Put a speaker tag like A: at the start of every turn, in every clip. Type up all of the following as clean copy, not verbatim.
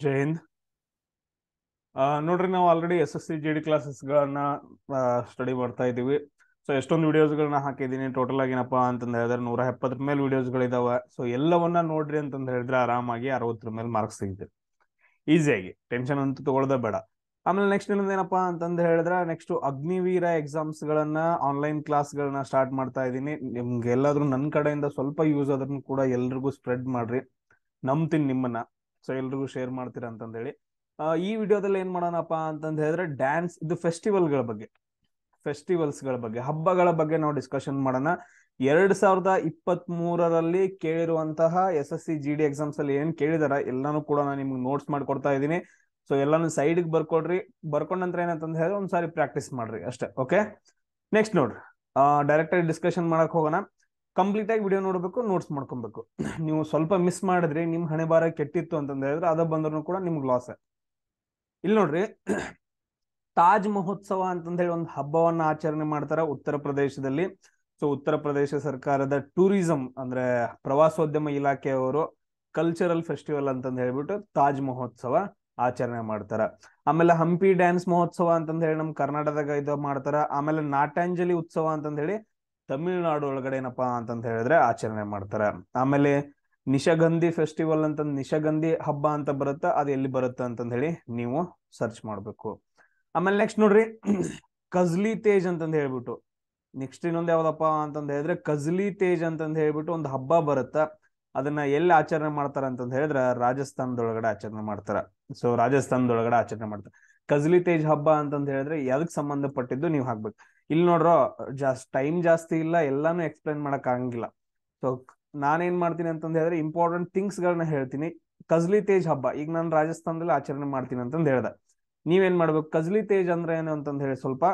A: ಜೈ ಹಿಂದ್. ನೋಡ್ರಿ, ನಾವು already SSC GD ಕ್ಲಾಸಸ್ಗಳನ್ನ study ಮಾಡ್ತಾ ಇದ್ದೀವಿ. ಸೊ ಎಷ್ಟೊಂದು ವಿಡಿಯೋಸ್ಗಳನ್ನ ಹಾಕಿದ್ದೀನಿ. ಟೋಟಲ್ ಆಗಿ ಏನಪ್ಪಾ ಅಂತಂದ ಹೇಳಿದ್ರೆ 170 ಮೇಲೆ ವಿಡಿಯೋಸ್ಗಳಿದಾವೆ. ಸೊ ಎಲ್ಲವನ್ನ ನೋಡ್ರಿ ಅಂತಂದ ಹೇಳಿದ್ರೆ ಆರಾಮಾಗಿ 60 ಮೇಲೆ ಮಾರ್ಕ್ಸ್ ಸಿಗುತ್ತೆ ಈಸಿಯಾಗಿ. ಟೆನ್ಷನ್ ಅಂತೂ ತಗೊಳ್ಳೋದೇ ಬೇಡ. ಆಮೇಲೆ ನೆಕ್ಸ್ಟ್ ಇನ್ನೊಂದು ಏನಪ್ಪಾ ಅಂತಂದ ಹೇಳಿದ್ರೆ ನೆಕ್ಸ್ಟ್ ಅಗ್ನಿವೀರ ಎಕ್ಸಾಮ್ಸ್ ಗಳನ್ನ ಆನ್ಲೈನ್ ಕ್ಲಾಸ್ ಗಳನ್ನ ಸ್ಟಾರ್ಟ್ ಮಾಡ್ತಾ ಇದ್ದೀನಿ. ನಿಮ್ಗೆ ಎಲ್ಲಾದ್ರೂ ನನ್ನ ಕಡೆಯಿಂದ ಸ್ವಲ್ಪ ಯೂಸ್ ಆದ್ರೂ ಕೂಡ ಎಲ್ರಿಗೂ ಸ್ಪ್ರೆಡ್ ಮಾಡ್ರಿ. ನಂಬ್ತೀನಿ ನಿಮ್ಮನ್ನ. ಸೊ ಎಲ್ರಿಗೂ ಶೇರ್ ಮಾಡ್ತೀರಾ ಅಂತಂದೇಳಿ ಈ ವಿಡಿಯೋದಲ್ಲಿ ಏನ್ ಮಾಡೋಣಪ್ಪ ಅಂತಂದ ಹೇಳಿದ್ರೆ ಡ್ಯಾನ್ಸ್ ಇದು ಫೆಸ್ಟಿವಲ್ಸ್ ಗಳ ಬಗ್ಗೆ, ಹಬ್ಬಗಳ ಬಗ್ಗೆ ನಾವು ಡಿಸ್ಕಷನ್ ಮಾಡೋಣ. 2023ರಲ್ಲಿ ಕೇಳಿರುವಂತಹ SSC GD ಎಕ್ಸಾಮ್ಸ್ ಅಲ್ಲಿ ಏನ್ ಕೇಳಿದಾರ ಎಲ್ಲಾನು ಕೂಡ ನಾನು ನಿಮ್ಗೆ ನೋಟ್ಸ್ ಮಾಡ್ಕೊಡ್ತಾ ಇದ್ದೀನಿ. ಸೊ ಎಲ್ಲಾನು ಸೈಡ್ ಬರ್ಕೊಡ್ರಿ. ಬರ್ಕೊಂಡ ನಂತರ ಏನಂತಂದ ಹೇಳಿದ್ರೆ ಒಂದ್ಸಾರಿ ಪ್ರಾಕ್ಟೀಸ್ ಮಾಡ್ರಿ ಅಷ್ಟೇ. ಓಕೆ, ನೆಕ್ಸ್ಟ್ ನೋಡ್ರಿ, ಡೈರೆಕ್ಟ್ ಆಗಿ ಡಿಸ್ಕಷನ್ ಮಾಡಕ್ ಹೋಗೋಣ. ಕಂಪ್ಲೀಟ್ ಆಗಿ ವಿಡಿಯೋ ನೋಡ್ಬೇಕು, ನೋಟ್ಸ್ ಮಾಡ್ಕೊಬೇಕು. ನೀವು ಸ್ವಲ್ಪ ಮಿಸ್ ಮಾಡಿದ್ರಿ, ನಿಮ್ ಹಣೆ ಬಾರ ಕೆಟ್ಟಿತ್ತು ಅಂತಂದ ಹೇಳಿದ್ರೆ ಅದ ಬಂದ್ರು ಕೂಡ ನಿಮ್ಗೆ ಲಾಸ್. ಇಲ್ಲಿ ನೋಡ್ರಿ, ತಾಜ್ ಮಹೋತ್ಸವ ಅಂತಂದ ಹೇಳಿ ಒಂದು ಹಬ್ಬವನ್ನ ಆಚರಣೆ ಮಾಡ್ತಾರ ಉತ್ತರ ಪ್ರದೇಶದಲ್ಲಿ. ಸೊ ಉತ್ತರ ಪ್ರದೇಶ ಸರ್ಕಾರದ ಟೂರಿಸಂ ಅಂದ್ರೆ ಪ್ರವಾಸೋದ್ಯಮ ಇಲಾಖೆಯವರು ಕಲ್ಚರಲ್ ಫೆಸ್ಟಿವಲ್ ಅಂತಂದ ಹೇಳ್ಬಿಟ್ಟು ತಾಜ್ ಮಹೋತ್ಸವ ಆಚರಣೆ ಮಾಡ್ತಾರ. ಆಮೇಲೆ ಹಂಪಿ ಡ್ಯಾನ್ಸ್ ಮಹೋತ್ಸವ ಅಂತಂದ ಹೇಳಿ ನಮ್ ಕರ್ನಾಟಕದಾಗ ಇದು ಮಾಡ್ತಾರ. ಆಮೇಲೆ ನಾಟ್ಯಾಂಜಲಿ ಉತ್ಸವ ಅಂತಂದ ಹೇಳಿ ತಮಿಳುನಾಡು ಒಳಗಡೆ ಏನಪ್ಪಾ ಅಂತಂತ ಹೇಳಿದ್ರೆ ಆಚರಣೆ ಮಾಡ್ತಾರ. ಆಮೇಲೆ ನಿಶಗಂಧಿ ಫೆಸ್ಟಿವಲ್ ಅಂತ, ನಿಶಗಂಧಿ ಹಬ್ಬ ಅಂತ ಬರುತ್ತ, ಅದು ಎಲ್ಲಿ ಬರುತ್ತೆ ಅಂತಂದ ಹೇಳಿ ನೀವು ಸರ್ಚ್ ಮಾಡ್ಬೇಕು. ಆಮೇಲೆ ನೆಕ್ಸ್ಟ್ ನೋಡ್ರಿ, ಕಜ್ಲಿ ತೇಜ್ ಅಂತಂದ ಹೇಳ್ಬಿಟ್ಟು ನೆಕ್ಸ್ಟ್ ಇನ್ನೊಂದು ಯಾವ್ದಪ್ಪ ಅಂತಂದ ಹೇಳಿದ್ರೆ ಕಜ್ಲಿ ತೇಜ್ ಅಂತಂದ ಹೇಳ್ಬಿಟ್ಟು ಒಂದು ಹಬ್ಬ ಬರುತ್ತ. ಅದನ್ನ ಎಲ್ಲಿ ಆಚರಣೆ ಮಾಡ್ತಾರ ಅಂತಂದ ಹೇಳಿದ್ರೆ ರಾಜಸ್ಥಾನದೊಳಗಡೆ ಆಚರಣೆ ಮಾಡ್ತಾರ. ಸೊ ರಾಜಸ್ಥಾನದೊಳಗಡೆ ಆಚರಣೆ ಮಾಡ್ತಾರೆ. ಕಜ್ಲಿ ತೇಜ್ ಹಬ್ಬ ಅಂತಂದ ಹೇಳಿದ್ರೆ ಯಾವ್ದಕ್ ಸಂಬಂಧಪಟ್ಟಿದ್ದು ನೀವು ಹಾಕ್ಬೇಕು. ಇಲ್ಲಿ ನೋಡ್ರೋ, ಟೈಮ್ ಜಾಸ್ತಿ ಇಲ್ಲ, ಎಲ್ಲಾನು ಎಕ್ಸ್ಪ್ಲೈನ್ ಮಾಡಕ್ ಆಗಂಗಿಲ್ಲ. ಸೊ ನಾನೇನ್ ಮಾಡ್ತೀನಿ ಅಂತಂದ ಹೇಳಿದ್ರೆ ಇಂಪಾರ್ಟೆಂಟ್ ಥಿಂಗ್ಸ್ ಗಳನ್ನ ಹೇಳ್ತೀನಿ. ಕಜ್ಲಿ ತೇಜ್ ಹಬ್ಬ ಈಗ ನಾನು ರಾಜಸ್ಥಾನದಲ್ಲಿ ಆಚರಣೆ ಮಾಡ್ತೀನಿ ಅಂತಂದ ಹೇಳ್ದೆ. ನೀವೇನ್ ಮಾಡ್ಬೇಕು, ಕಜ್ಲಿ ತೇಜ್ ಅಂದ್ರೆ ಏನು ಅಂತಂದ ಹೇಳಿ ಸ್ವಲ್ಪ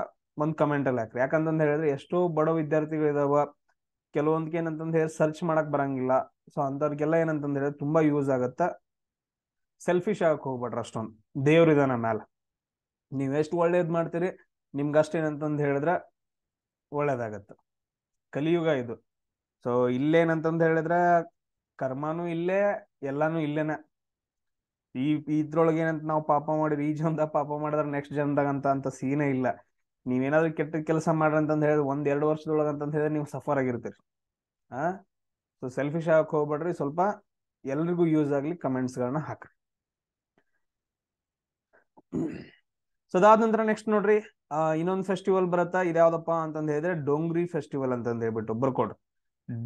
A: ಒಂದ್ ಕಮೆಂಟ್ ಅಲ್ಲಿ ಹಾಕ್ರಿ. ಯಾಕಂತಂದ ಹೇಳಿದ್ರೆ ಎಷ್ಟೋ ಬಡ ವಿದ್ಯಾರ್ಥಿಗಳಿದಾವ, ಕೆಲವೊಂದಕ್ಕೆ ಏನಂತಂದ ಹೇಳಿ ಸರ್ಚ್ ಮಾಡಕ್ ಬರಂಗಿಲ್ಲ. ಸೊ ಅಂತವ್ರಿಗೆಲ್ಲ ಏನಂತಂದ ಹೇಳಿದ್ರೆ ತುಂಬಾ ಯೂಸ್ ಆಗತ್ತ. ಸೆಲ್ಫಿಶ್ ಆಗಕ್ ಹೋಗ್ಬೇಡ್ರಿ ಅಷ್ಟೊಂದು. ದೇವ್ರಿದಾನ ಮ್ಯಾಲ, ನೀವ್ ಎಷ್ಟು ಒಳ್ಳೇದ್ ಮಾಡ್ತೀರಿ ನಿಮ್ಗೆ ಅಷ್ಟೇನಂತಂದ ಹೇಳಿದ್ರೆ ಒಳ್ಳೇದಾಗತ್ತ. ಕಲಿಯುಗ ಇದು. ಸೊ ಇಲ್ಲೇನಂತಂದ ಹೇಳಿದ್ರೆ ಕರ್ಮಾನು ಇಲ್ಲೇ, ಎಲ್ಲಾನು ಇಲ್ಲೇನೆ. ಈ ಇದ್ರೊಳಗೆ ಏನಂತ ನಾವು ಪಾಪ ಮಾಡಿದ್ರೆ ಈ ಜನ್ಮದಾಗ ಪಾಪ ಮಾಡಿದ್ರೆ ನೆಕ್ಸ್ಟ್ ಜನ್ಮದಾಗ ಅಂತ ಸೀನೇ ಇಲ್ಲ. ನೀವೇನಾದ್ರೂ ಕೆಟ್ಟ ಕೆಲಸ ಮಾಡ್ರಿ ಅಂತಂದ ಹೇಳಿ 1-2 ವರ್ಷದೊಳಗ ಅಂತಂದ ಹೇಳಿದ್ರೆ ನೀವು ಸಫರ್ ಆಗಿರ್ತೀರಿ. ಆ ಸೊ ಸೆಲ್ಫಿಶ್ ಆಗಕ್ ಹೋಗ್ಬೇಡ್ರಿ. ಸ್ವಲ್ಪ ಎಲ್ರಿಗೂ ಯೂಸ್ ಆಗ್ಲಿ ಕಮೆಂಟ್ಸ್ ಗಳನ್ನ ಹಾಕ್ರಿ. ಸೊ ಅದಾದ ನಂತರ ನೆಕ್ಸ್ಟ್ ನೋಡ್ರಿ, ಇನ್ನೊಂದು ಫೆಸ್ಟಿವಲ್ ಬರುತ್ತಾ. ಇದ್ಯಾವ್ದಪ್ಪ ಅಂತಂದ ಹೇಳಿದ್ರೆ ಡೋಂಗ್ರಿ ಫೆಸ್ಟಿವಲ್ ಅಂತಂದ ಹೇಳ್ಬಿಟ್ಟು ಬರ್ಕೊಡ್ರಿ.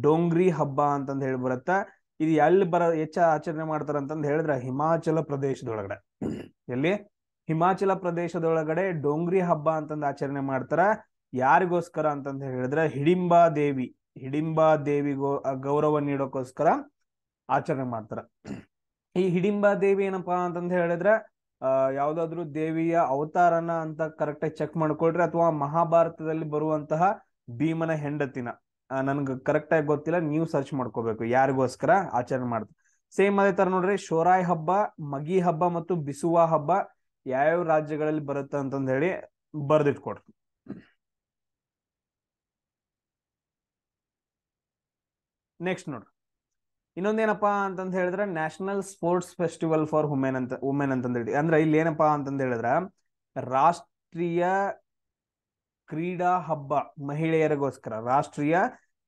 A: ಡೋಂಗ್ರಿ ಹಬ್ಬ ಅಂತಂದ ಹೇಳಿ ಬರುತ್ತಾ. ಇದು ಎಲ್ಲಿ ಹೆಚ್ಚ ಆಚರಣೆ ಮಾಡ್ತಾರ ಅಂತಂದ ಹೇಳಿದ್ರೆ ಹಿಮಾಚಲ ಪ್ರದೇಶದೊಳಗಡೆ. ಎಲ್ಲಿ? ಹಿಮಾಚಲ ಪ್ರದೇಶದೊಳಗಡೆ ಡೋಂಗ್ರಿ ಹಬ್ಬ ಅಂತಂದ ಆಚರಣೆ ಮಾಡ್ತಾರ. ಯಾರಿಗೋಸ್ಕರ ಅಂತಂದ ಹೇಳಿದ್ರೆ ಹಿಡಿಂಬಾ ದೇವಿಗೋ ಗೌರವ ನೀಡೋಕೋಸ್ಕರ ಆಚರಣೆ ಮಾಡ್ತಾರ. ಈ ಹಿಡಿಂಬಾ ದೇವಿ ಏನಪ್ಪಾ ಅಂತಂದ ಹೇಳಿದ್ರೆ ಯಾವ್ದಾದ್ರು ದೇವಿಯ ಅವತಾರನ ಅಂತ ಕರೆಕ್ಟ್ ಆಗಿ ಚೆಕ್ ಮಾಡ್ಕೊಳ್ರಿ. ಅಥವಾ ಮಹಾಭಾರತದಲ್ಲಿ ಬರುವಂತಹ ಭೀಮನ ಹೆಂಡತಿನ, ನನ್ಗೆ ಕರೆಕ್ಟ್ ಆಗಿ ಗೊತ್ತಿಲ್ಲ, ನೀವು ಸರ್ಚ್ ಮಾಡ್ಕೋಬೇಕು ಯಾರಿಗೋಸ್ಕರ ಆಚರಣೆ ಮಾಡ್ತಾರೆ. ಸೇಮ್ ಅದೇ ತರ ನೋಡ್ರಿ, ಶೋರಾಯ್ ಹಬ್ಬ, ಮಗಿ ಹಬ್ಬ ಮತ್ತು ಬಿಸುವಾ ಹಬ್ಬ ಯಾವ್ಯಾವ ರಾಜ್ಯಗಳಲ್ಲಿ ಬರುತ್ತೆ ಅಂತಂದ ಹೇಳಿ ಬರ್ದಿಟ್ಕೊಡ್ರಿ. ನೆಕ್ಸ್ಟ್ ನೋಡ್ರಿ, ಇನ್ನೊಂದೇನಪ್ಪಾ ಅಂತಂದ ಹೇಳಿದ್ರೆ national sports festival for women ಅಂತಂದ ಹೇಳಿ. ಅಂದ್ರೆ ಇಲ್ಲಿ ಏನಪ್ಪಾ ಅಂತಂದ ಹೇಳಿದ್ರೆ ರಾಷ್ಟ್ರೀಯ ಕ್ರೀಡಾ ಹಬ್ಬ ಮಹಿಳೆಯರಿಗೋಸ್ಕರ. ರಾಷ್ಟ್ರೀಯ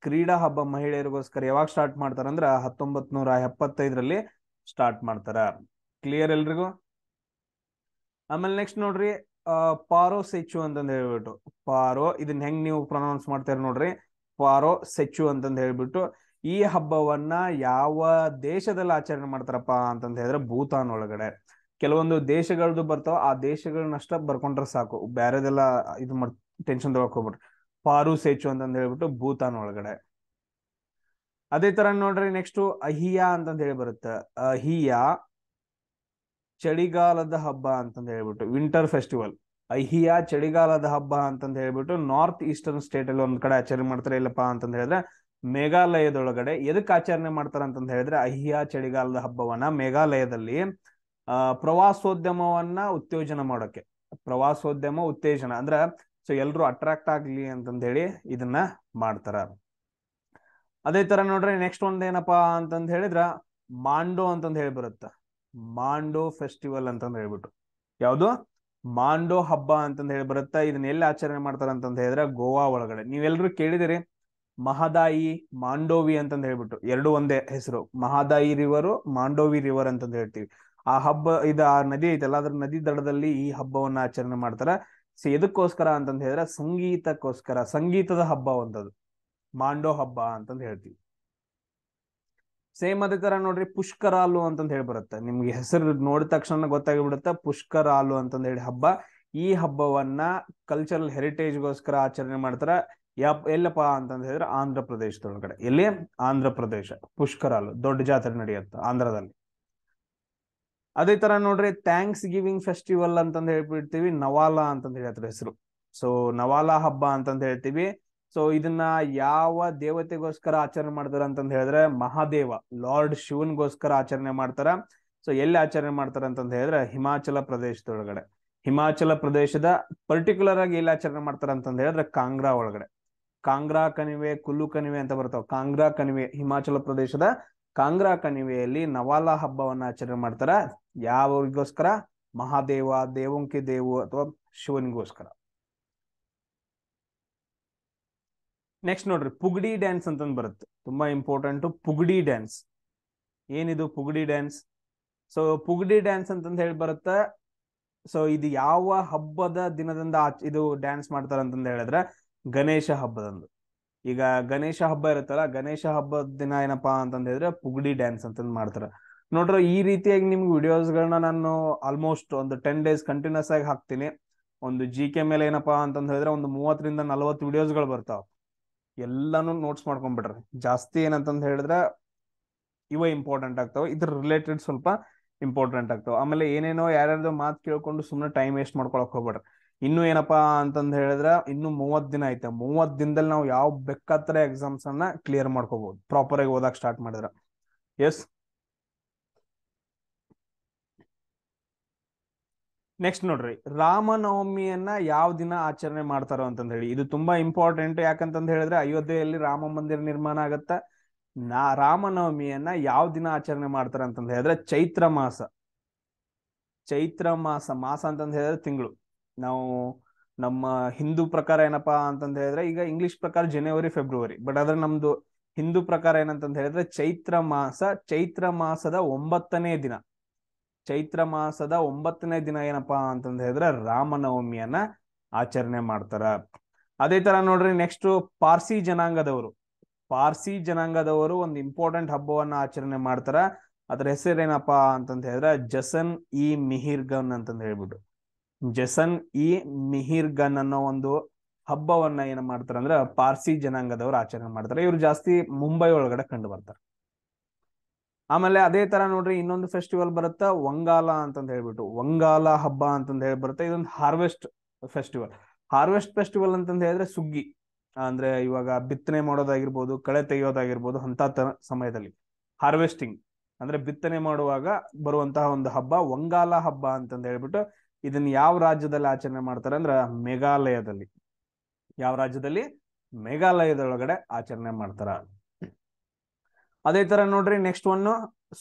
A: ಕ್ರೀಡಾ ಹಬ್ಬ ಮಹಿಳೆಯರಿಗೋಸ್ಕರ ಯಾವಾಗ ಸ್ಟಾರ್ಟ್ ಮಾಡ್ತಾರ ಅಂದ್ರ 1975ರಲ್ಲಿ ಸ್ಟಾರ್ಟ್ ಮಾಡ್ತಾರ. ಕ್ಲಿಯರ್ ಎಲ್ರಿಗೂ? ಆಮೇಲೆ ನೆಕ್ಸ್ಟ್ ನೋಡ್ರಿ, ಪಾರೋ ಸೆಚ್ಚು ಅಂತಂದ ಹೇಳ್ಬಿಟ್ಟು, ಪಾರೋ ಇದನ್ನ ಹೆಂಗ್ ನೀವು ಪ್ರೊನೌನ್ಸ್ ಮಾಡ್ತೀರ ನೋಡ್ರಿ, ಪಾರೋ ಸೆಚ್ಚು ಅಂತಂದ ಹೇಳ್ಬಿಟ್ಟು ಈ ಹಬ್ಬವನ್ನ ಯಾವ ದೇಶದಲ್ಲಿ ಆಚರಣೆ ಮಾಡ್ತಾರಪ್ಪ ಅಂತಂದ ಹೇಳಿದ್ರೆ ಭೂತಾನ್ ಒಳಗಡೆ. ಕೆಲವೊಂದು ದೇಶಗಳದ್ದು ಬರ್ತಾವ, ಆ ದೇಶಗಳನ್ನಷ್ಟ ಬರ್ಕೊಂಡ್ರೆ ಸಾಕು, ಬ್ಯಾರೆದೆಲ್ಲ ಇದು ಟೆನ್ಷನ್ ತಗೊಳಕ್ ಹೋಗ್ಬಿಟ್ರಿ. ಪಾರು ಸೇಚು ಅಂತಂದ ಹೇಳ್ಬಿಟ್ಟು ಭೂತಾನ್ ಒಳಗಡೆ. ಅದೇ ತರ ನೋಡ್ರಿ, ನೆಕ್ಸ್ಟ್ ಅಹಿಯಾ ಅಂತಂದ ಹೇಳಿ ಬರುತ್ತೆ. ಅಹಿಯಾ ಚಳಿಗಾಲದ ಹಬ್ಬ ಅಂತಂದ ಹೇಳ್ಬಿಟ್ಟು, ವಿಂಟರ್ ಫೆಸ್ಟಿವಲ್. ಅಹಿಯಾ ಚಳಿಗಾಲದ ಹಬ್ಬ ಅಂತಂದ ಹೇಳ್ಬಿಟ್ಟು ನಾರ್ತ್ ಈಸ್ಟರ್ನ್ ಸ್ಟೇಟ್ ಅಲ್ಲಿ ಒಂದ್ ಕಡೆ ಆಚರಣೆ ಮಾಡ್ತಾರೆ. ಇಲ್ಲಪ್ಪ ಅಂತಂದ ಹೇಳಿದ್ರೆ ಮೇಘಾಲಯದೊಳಗಡೆ. ಎದಕ್ ಆಚರಣೆ ಮಾಡ್ತಾರ ಅಂತಂದ ಹೇಳಿದ್ರೆ ಅಹಿಯಾ ಚಳಿಗಾಲದ ಹಬ್ಬವನ್ನ ಮೇಘಾಲಯದಲ್ಲಿ ಪ್ರವಾಸೋದ್ಯಮವನ್ನ ಉತ್ತೇಜನ ಮಾಡೋಕೆ. ಪ್ರವಾಸೋದ್ಯಮ ಉತ್ತೇಜನ ಅಂದ್ರ ಸೊ ಎಲ್ರು ಅಟ್ರಾಕ್ಟ್ ಆಗ್ಲಿ ಅಂತಂದ ಹೇಳಿ ಇದನ್ನ ಮಾಡ್ತಾರ. ಅದೇ ತರ ನೋಡ್ರಿ, ನೆಕ್ಸ್ಟ್ ಒಂದ್ ಏನಪ್ಪಾ ಅಂತಂದ ಹೇಳಿದ್ರ ಮಾಂಡೋ ಅಂತಂದ ಹೇಳಿ ಬರುತ್ತ. ಮಾಂಡೋ ಫೆಸ್ಟಿವಲ್ ಅಂತಂದ್ ಹೇಳ್ಬಿಟ್ಟು. ಯಾವುದು? ಮಾಂಡೋ ಹಬ್ಬ ಅಂತಂದ್ ಹೇಳಿ ಬರುತ್ತೆ. ಇದನ್ನ ಎಲ್ಲಿ ಆಚರಣೆ ಮಾಡ್ತಾರ ಅಂತಂದ್ ಹೇಳಿದ್ರೆ ಗೋವಾ ಒಳಗಡೆ. ನೀವೆಲ್ರೂ ಕೇಳಿದಿರಿ ಮಹದಾಯಿ, ಮಾಂಡೋವಿ ಅಂತಂದ್ ಹೇಳ್ಬಿಟ್ಟು, ಎರಡು ಒಂದೇ ಹೆಸರು. ಮಹದಾಯಿ ರಿವರು, ಮಾಂಡೋವಿ ರಿವರ್ ಅಂತಂದ್ ಹೇಳ್ತೀವಿ. ಆ ಹಬ್ಬ ಇದು ಆ ನದಿ ಐತಲ್ಲ, ಅದ್ರ ನದಿ ದಡದಲ್ಲಿ ಈ ಹಬ್ಬವನ್ನ ಆಚರಣೆ ಮಾಡ್ತಾರ. ಸೊ ಎದಕ್ಕೋಸ್ಕರ ಅಂತಂದ್ ಹೇಳಿದ್ರೆ ಸಂಗೀತಕ್ಕೋಸ್ಕರ, ಸಂಗೀತದ ಹಬ್ಬ ಒಂದದು ಮಾಂಡೋ ಹಬ್ಬ ಅಂತಂದ್ ಹೇಳ್ತೀವಿ. ಸೇಮ್ ಅದೇ ತರ ನೋಡ್ರಿ ಪುಷ್ಕರಾಲು ಅಂತಂದ್ ಹೇಳಿ ಬರುತ್ತೆ. ನಿಮ್ಗೆ ಹೆಸರು ನೋಡಿದ ತಕ್ಷಣ ಗೊತ್ತಾಗಿಬಿಡುತ್ತೆ ಪುಷ್ಕರಾಲು ಅಂತಂದ್ ಹೇಳಿ ಹಬ್ಬ. ಈ ಹಬ್ಬವನ್ನ ಕಲ್ಚರಲ್ ಹೆರಿಟೇಜ್ಗೋಸ್ಕರ ಆಚರಣೆ ಮಾಡ್ತಾರ. ಎಲ್ಲಪ್ಪ ಅಂತಂದ್ ಹೇಳಿದ್ರೆ ಆಂಧ್ರ ಪ್ರದೇಶದೊಳಗಡೆ. ಎಲ್ಲಿ? ಆಂಧ್ರ ಪ್ರದೇಶ. ಪುಷ್ಕರಾಲು ದೊಡ್ಡ ಜಾತ್ರೆ ನಡೆಯುತ್ತೆ ಆಂಧ್ರದಲ್ಲಿ. ಅದೇ ತರ ನೋಡ್ರಿ ಥ್ಯಾಂಕ್ಸ್ ಗಿವಿಂಗ್ ಫೆಸ್ಟಿವಲ್ ಅಂತಂದ್ ಹೇಳ್ಬಿಡ್ತೀವಿ, ನವಾಲಾ ಅಂತಂದ್ ಹೇಳಿ ಅದ್ರ ಹೆಸರು. ಸೊ ನವಾಲಾ ಹಬ್ಬ ಅಂತಂದ್ ಹೇಳ್ತೀವಿ. ಸೊ ಇದನ್ನ ಯಾವ ದೇವತೆಗೋಸ್ಕರ ಆಚರಣೆ ಮಾಡ್ತಾರ ಅಂತಂದ್ ಹೇಳಿದ್ರೆ ಮಹಾದೇವ, ಲಾರ್ಡ್ ಶಿವನ್ಗೋಸ್ಕರ ಆಚರಣೆ ಮಾಡ್ತಾರ. ಸೊ ಎಲ್ಲಿ ಆಚರಣೆ ಮಾಡ್ತಾರ ಅಂತಂದ್ ಹೇಳಿದ್ರೆ ಹಿಮಾಚಲ ಪ್ರದೇಶದೊಳಗಡೆ. ಹಿಮಾಚಲ ಪ್ರದೇಶದ ಪರ್ಟಿಕ್ಯುಲರ್ ಆಗಿ ಎಲ್ಲಿ ಆಚರಣೆ ಮಾಡ್ತಾರ ಅಂತಂದ್ ಹೇಳಿದ್ರೆ ಕಾಂಗ್ರಾ ಒಳಗಡೆ. ಕಾಂಗ್ರಾ ಕಣಿವೆ, ಕುಲ್ಲು ಕಣಿವೆ ಅಂತ ಬರ್ತಾವ. ಕಾಂಗ್ರಾ ಕಣಿವೆ, ಹಿಮಾಚಲ ಪ್ರದೇಶದ ಕಾಂಗ್ರಾ ಕಣಿವೆಯಲ್ಲಿ ನವಾಲಾ ಹಬ್ಬವನ್ನ ಆಚರಣೆ ಮಾಡ್ತಾರ. ಯಾವರಿಗೋಸ್ಕರ? ಮಹಾದೇವ, ದೇವಂಕಿ ದೇವು ಅಥವಾ ಶಿವನಿಗೋಸ್ಕರ. ನೆಕ್ಸ್ಟ್ ನೋಡ್ರಿ ಪುಗಡಿ ಡ್ಯಾನ್ಸ್ ಅಂತಂದ್ ಬರುತ್ತೆ, ತುಂಬಾ ಇಂಪಾರ್ಟೆಂಟ್. ಪುಗಡಿ ಡ್ಯಾನ್ಸ್ ಏನಿದು? ಪುಗಡಿ ಡ್ಯಾನ್ಸ್. ಸೊ ಪುಗಡಿ ಡ್ಯಾನ್ಸ್ ಅಂತಂದ್ ಹೇಳಿ ಬರುತ್ತೆ. ಸೊ ಇದು ಯಾವ ಹಬ್ಬದ ದಿನದಿಂದ ಇದು ಡ್ಯಾನ್ಸ್ ಮಾಡ್ತಾರ ಅಂತಂದ್ ಹೇಳಿದ್ರೆ ಗಣೇಶ ಹಬ್ಬದಂದು. ಈಗ ಗಣೇಶ ಹಬ್ಬ ಇರುತ್ತಲ್ಲ, ಗಣೇಶ ಹಬ್ಬದ ದಿನ ಏನಪ್ಪಾ ಅಂತಂದ್ ಹೇಳಿದ್ರೆ ಪುಗಡಿ ಡ್ಯಾನ್ಸ್ ಅಂತಂದ್ ಮಾಡ್ತಾರ. ನೋಡ್ರಿ ಈ ರೀತಿಯಾಗಿ ನಿಮ್ಗೆ ವಿಡಿಯೋಸ್ಗಳನ್ನ ನಾನು ಆಲ್ಮೋಸ್ಟ್ ಒಂದು 10 days ಕಂಟಿನ್ಯೂಸ್ ಆಗಿ ಹಾಕ್ತೀನಿ. ಒಂದು GK ಮೇಲೆ ಏನಪ್ಪಾ ಅಂತಂದ್ ಹೇಳಿದ್ರೆ ಒಂದು 30 ರಿಂದ 40 ವಿಡಿಯೋಸ್ಗಳು ಬರ್ತಾವ. ಎಲ್ಲಾನು ನೋಟ್ಸ್ ಮಾಡ್ಕೊಂಡ್ಬಿಡ್ರಿ. ಜಾಸ್ತಿ ಏನಂತಂದ್ ಹೇಳಿದ್ರೆ ಇವ ಇಂಪಾರ್ಟೆಂಟ್ ಆಗ್ತಾವ, ಇದ್ರ ರಿಲೇಟೆಡ್ ಸ್ವಲ್ಪ ಇಂಪಾರ್ಟೆಂಟ್ ಆಗ್ತಾವ. ಆಮೇಲೆ ಏನೇನೋ ಯಾರ್ಯಾರ್ದೋ ಮಾತು ಕೇಳ್ಕೊಂಡು ಸುಮ್ಮನೆ ಟೈಮ್ ವೇಸ್ಟ್ ಮಾಡ್ಕೊಳಕ್ ಹೋಗ್ಬೇಡ್ರಿ. ಇನ್ನು ಏನಪ್ಪಾ ಅಂತಂದ್ ಹೇಳಿದ್ರೆ ಇನ್ನು 30 ದಿನ ಐತೆ. 30 ದಿನದಲ್ಲಿ ನಾವು ಯಾವ ಬೇಕಾದ್ರೆ ಎಕ್ಸಾಮ್ಸ್ ಅನ್ನ ಕ್ಲಿಯರ್ ಮಾಡ್ಕೋಬಹುದು, ಪ್ರಾಪರ್ ಆಗಿ ಓದಕ್ ಸ್ಟಾರ್ಟ್ ಮಾಡಿದ್ರ. ಎಸ್. ನೆಕ್ಸ್ಟ್ ನೋಡ್ರಿ ರಾಮನವಮಿಯನ್ನ ಯಾವ ದಿನ ಆಚರಣೆ ಮಾಡ್ತಾರೋ ಅಂತಂದ್ ಹೇಳಿ. ಇದು ತುಂಬಾ ಇಂಪಾರ್ಟೆಂಟ್. ಯಾಕಂತಂದ್ ಹೇಳಿದ್ರೆ ಅಯೋಧ್ಯೆಯಲ್ಲಿ ರಾಮ ಮಂದಿರ ನಿರ್ಮಾಣ ಆಗತ್ತ. ರಾಮನವಮಿಯನ್ನ ಯಾವ ದಿನ ಆಚರಣೆ ಮಾಡ್ತಾರ ಅಂತಂದ್ ಹೇಳಿದ್ರೆ ಚೈತ್ರ ಮಾಸ. ಚೈತ್ರ ಮಾಸ, ಮಾಸ ಅಂತಂದ್ ಹೇಳಿದ್ರೆ ತಿಂಗಳು. ನಾವು ನಮ್ಮ ಹಿಂದೂ ಪ್ರಕಾರ ಏನಪ್ಪಾ ಅಂತಂದ್ ಹೇಳಿದ್ರೆ ಈಗ ಇಂಗ್ಲಿಷ್ ಪ್ರಕಾರ ಜನವರಿ, ಫೆಬ್ರವರಿ, ಬಟ್ ಆದ್ರೆ ನಮ್ದು ಹಿಂದೂ ಪ್ರಕಾರ ಏನಂತಂದ್ ಹೇಳಿದ್ರೆ ಚೈತ್ರ ಮಾಸ. ಚೈತ್ರ ಮಾಸದ 9ನೇ ದಿನ, ಚೈತ್ರ ಮಾಸದ 9ನೇ ದಿನ ಏನಪ್ಪಾ ಅಂತಂದ್ ಹೇಳಿದ್ರೆ ರಾಮನವಮಿಯನ್ನ ಆಚರಣೆ ಮಾಡ್ತಾರ. ಅದೇ ತರ ನೋಡ್ರಿ ನೆಕ್ಸ್ಟ್ ಪಾರ್ಸಿ ಜನಾಂಗದವರು. ಪಾರ್ಸಿ ಜನಾಂಗದವರು ಒಂದು ಇಂಪಾರ್ಟೆಂಟ್ ಹಬ್ಬವನ್ನ ಆಚರಣೆ ಮಾಡ್ತಾರ. ಅದ್ರ ಹೆಸರೇನಪ್ಪಾ ಅಂತಂದ್ ಹೇಳಿದ್ರೆ ಜಸನ್ ಇ ಮಿಹಿರ್ಗನ್ ಅಂತಂದ್ ಹೇಳ್ಬಿಟ್ಟು. ಜಸನ್ ಇ ಮಿಹಿರ್ಗನ್ ಅನ್ನೋ ಒಂದು ಹಬ್ಬವನ್ನ ಏನ್ ಮಾಡ್ತಾರ ಅಂದ್ರೆ ಪಾರ್ಸಿ ಜನಾಂಗದವರು ಆಚರಣೆ ಮಾಡ್ತಾರೆ. ಇವ್ರು ಜಾಸ್ತಿ ಮುಂಬೈ ಒಳಗಡೆ ಕಂಡು ಬರ್ತಾರೆ. ಆಮೇಲೆ ಅದೇ ತರ ನೋಡ್ರಿ ಇನ್ನೊಂದು ಫೆಸ್ಟಿವಲ್ ಬರುತ್ತಾ ವಂಗಾಲ ಅಂತಂದ್ ಹೇಳ್ಬಿಟ್ಟು. ವಂಗಾಲ ಹಬ್ಬ ಅಂತಂದ್ ಹೇಳಿ ಬರುತ್ತೆ. ಇದೊಂದು ಹಾರ್ವೆಸ್ಟ್ ಫೆಸ್ಟಿವಲ್. ಹಾರ್ವೆಸ್ಟ್ ಫೆಸ್ಟಿವಲ್ ಅಂತಂದ್ ಹೇಳಿದ್ರೆ ಸುಗ್ಗಿ ಅಂದ್ರೆ ಇವಾಗ ಬಿತ್ತನೆ ಮಾಡೋದಾಗಿರ್ಬೋದು, ಕಳೆ ತೆಗೆಯೋದಾಗಿರ್ಬೋದು, ಅಂತ ಸಮಯದಲ್ಲಿ ಹಾರ್ವೆಸ್ಟಿಂಗ್ ಅಂದ್ರೆ ಬಿತ್ತನೆ ಮಾಡುವಾಗ ಬರುವಂತಹ ಒಂದು ಹಬ್ಬ ವಂಗಾಲ ಹಬ್ಬ ಅಂತಂದ್ ಹೇಳ್ಬಿಟ್ಟು. ಇದನ್ನ ಯಾವ ರಾಜ್ಯದಲ್ಲಿ ಆಚರಣೆ ಮಾಡ್ತಾರೆ ಅಂದ್ರೆ ಮೇಘಾಲಯದಲ್ಲಿ. ಯಾವ ರಾಜ್ಯದಲ್ಲಿ? ಮೇಘಾಲಯದೊಳಗಡೆ ಆಚರಣೆ ಮಾಡ್ತಾರ. ಅದೇ ತರ ನೋಡ್ರಿ ನೆಕ್ಸ್ಟ್ ಒನ್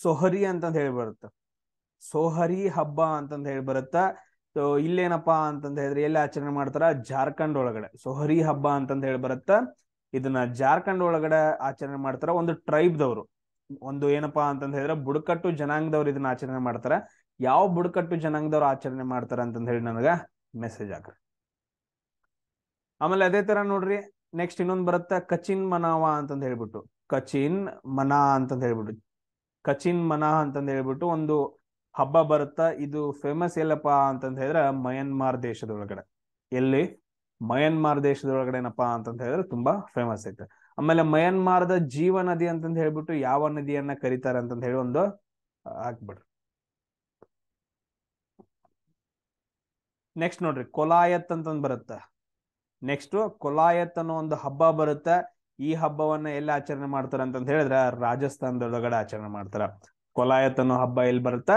A: ಸೊಹರಿ ಅಂತಂದ್ ಹೇಳಿ ಬರುತ್ತೆ. ಸೋಹರಿ ಹಬ್ಬ ಅಂತಂದ್ ಹೇಳಿ ಬರುತ್ತ. ಸೊ ಇಲ್ಲೇನಪ್ಪಾ ಅಂತಂದ್ ಹೇಳಿದ್ರೆ ಎಲ್ಲಿ ಆಚರಣೆ ಮಾಡ್ತಾರ? ಜಾರ್ಖಂಡ್ ಒಳಗಡೆ ಸೊಹರಿ ಹಬ್ಬ ಅಂತಂದ್ ಹೇಳಿ ಬರುತ್ತ. ಇದನ್ನ ಜಾರ್ಖಂಡ್ ಒಳಗಡೆ ಆಚರಣೆ ಮಾಡ್ತಾರ. ಒಂದು ಟ್ರೈಬ್ ದವರು, ಒಂದು ಏನಪ್ಪಾ ಅಂತಂದ್ ಹೇಳಿದ್ರೆ ಬುಡಕಟ್ಟು ಜನಾಂಗದವ್ರು ಇದನ್ನ ಆಚರಣೆ ಮಾಡ್ತಾರ. ಯಾವ ಬುಡಕಟ್ಟು ಜನಾಂಗದವ್ರು ಆಚರಣೆ ಮಾಡ್ತಾರ ಅಂತಂದ್ ಹೇಳಿ ನನಗ ಮೆಸೇಜ್ ಹಾಕ್ರಿ. ಆಮೇಲೆ ಅದೇ ತರ ನೋಡ್ರಿ ನೆಕ್ಸ್ಟ್ ಇನ್ನೊಂದು ಬರುತ್ತೆ ಕಚಿನ್ ಮನಾವ ಅಂತಂದ್ ಹೇಳ್ಬಿಟ್ಟು. ಕಚಿನ್ ಮನಾ ಅಂತಂದ್ ಹೇಳ್ಬಿಟ್ಟು, ಕಚಿನ್ ಮನಾ ಅಂತಂದ್ ಹೇಳ್ಬಿಟ್ಟು ಒಂದು ಹಬ್ಬ ಬರುತ್ತಾ. ಇದು ಫೇಮಸ್ ಎಲ್ಲಪ್ಪಾ ಅಂತಂದ್ ಹೇಳಿದ್ರೆ ಮಯನ್ಮಾರ್ ದೇಶದೊಳಗಡೆ. ಎಲ್ಲಿ? ಮಯನ್ಮಾರ್ ದೇಶದೊಳಗಡೆ ಏನಪ್ಪಾ ಅಂತಂದ್ ಹೇಳಿದ್ರೆ ತುಂಬಾ ಫೇಮಸ್ ಐತೆ. ಆಮೇಲೆ ಮಯನ್ಮಾರದ ಜೀವ ನದಿ ಅಂತಂದ್ ಹೇಳ್ಬಿಟ್ಟು ಯಾವ ನದಿಯನ್ನ ಕರೀತಾರೆ ಅಂತಂದ್ ಹೇಳಿ ಒಂದು ಹಾಕ್ಬಿಡ್ರಿ. ನೆಕ್ಸ್ಟ್ ನೋಡ್ರಿ ಕೊಲಾಯತ್ ಅಂತಂದ್ ಬರುತ್ತೆ. ನೆಕ್ಸ್ಟ್ ಕೊಲಾಯತ್ ಅನ್ನೋ ಒಂದು ಹಬ್ಬ ಬರುತ್ತೆ. ಈ ಹಬ್ಬವನ್ನ ಎಲ್ಲಿ ಆಚರಣೆ ಮಾಡ್ತಾರ ಅಂತಂದ್ ಹೇಳಿದ್ರೆ ರಾಜಸ್ಥಾನದೊಳಗಡೆ ಆಚರಣೆ ಮಾಡ್ತಾರ. ಕೊಲಾಯತ್ ಅನ್ನೋ ಹಬ್ಬ ಎಲ್ಲಿ ಬರುತ್ತಾ?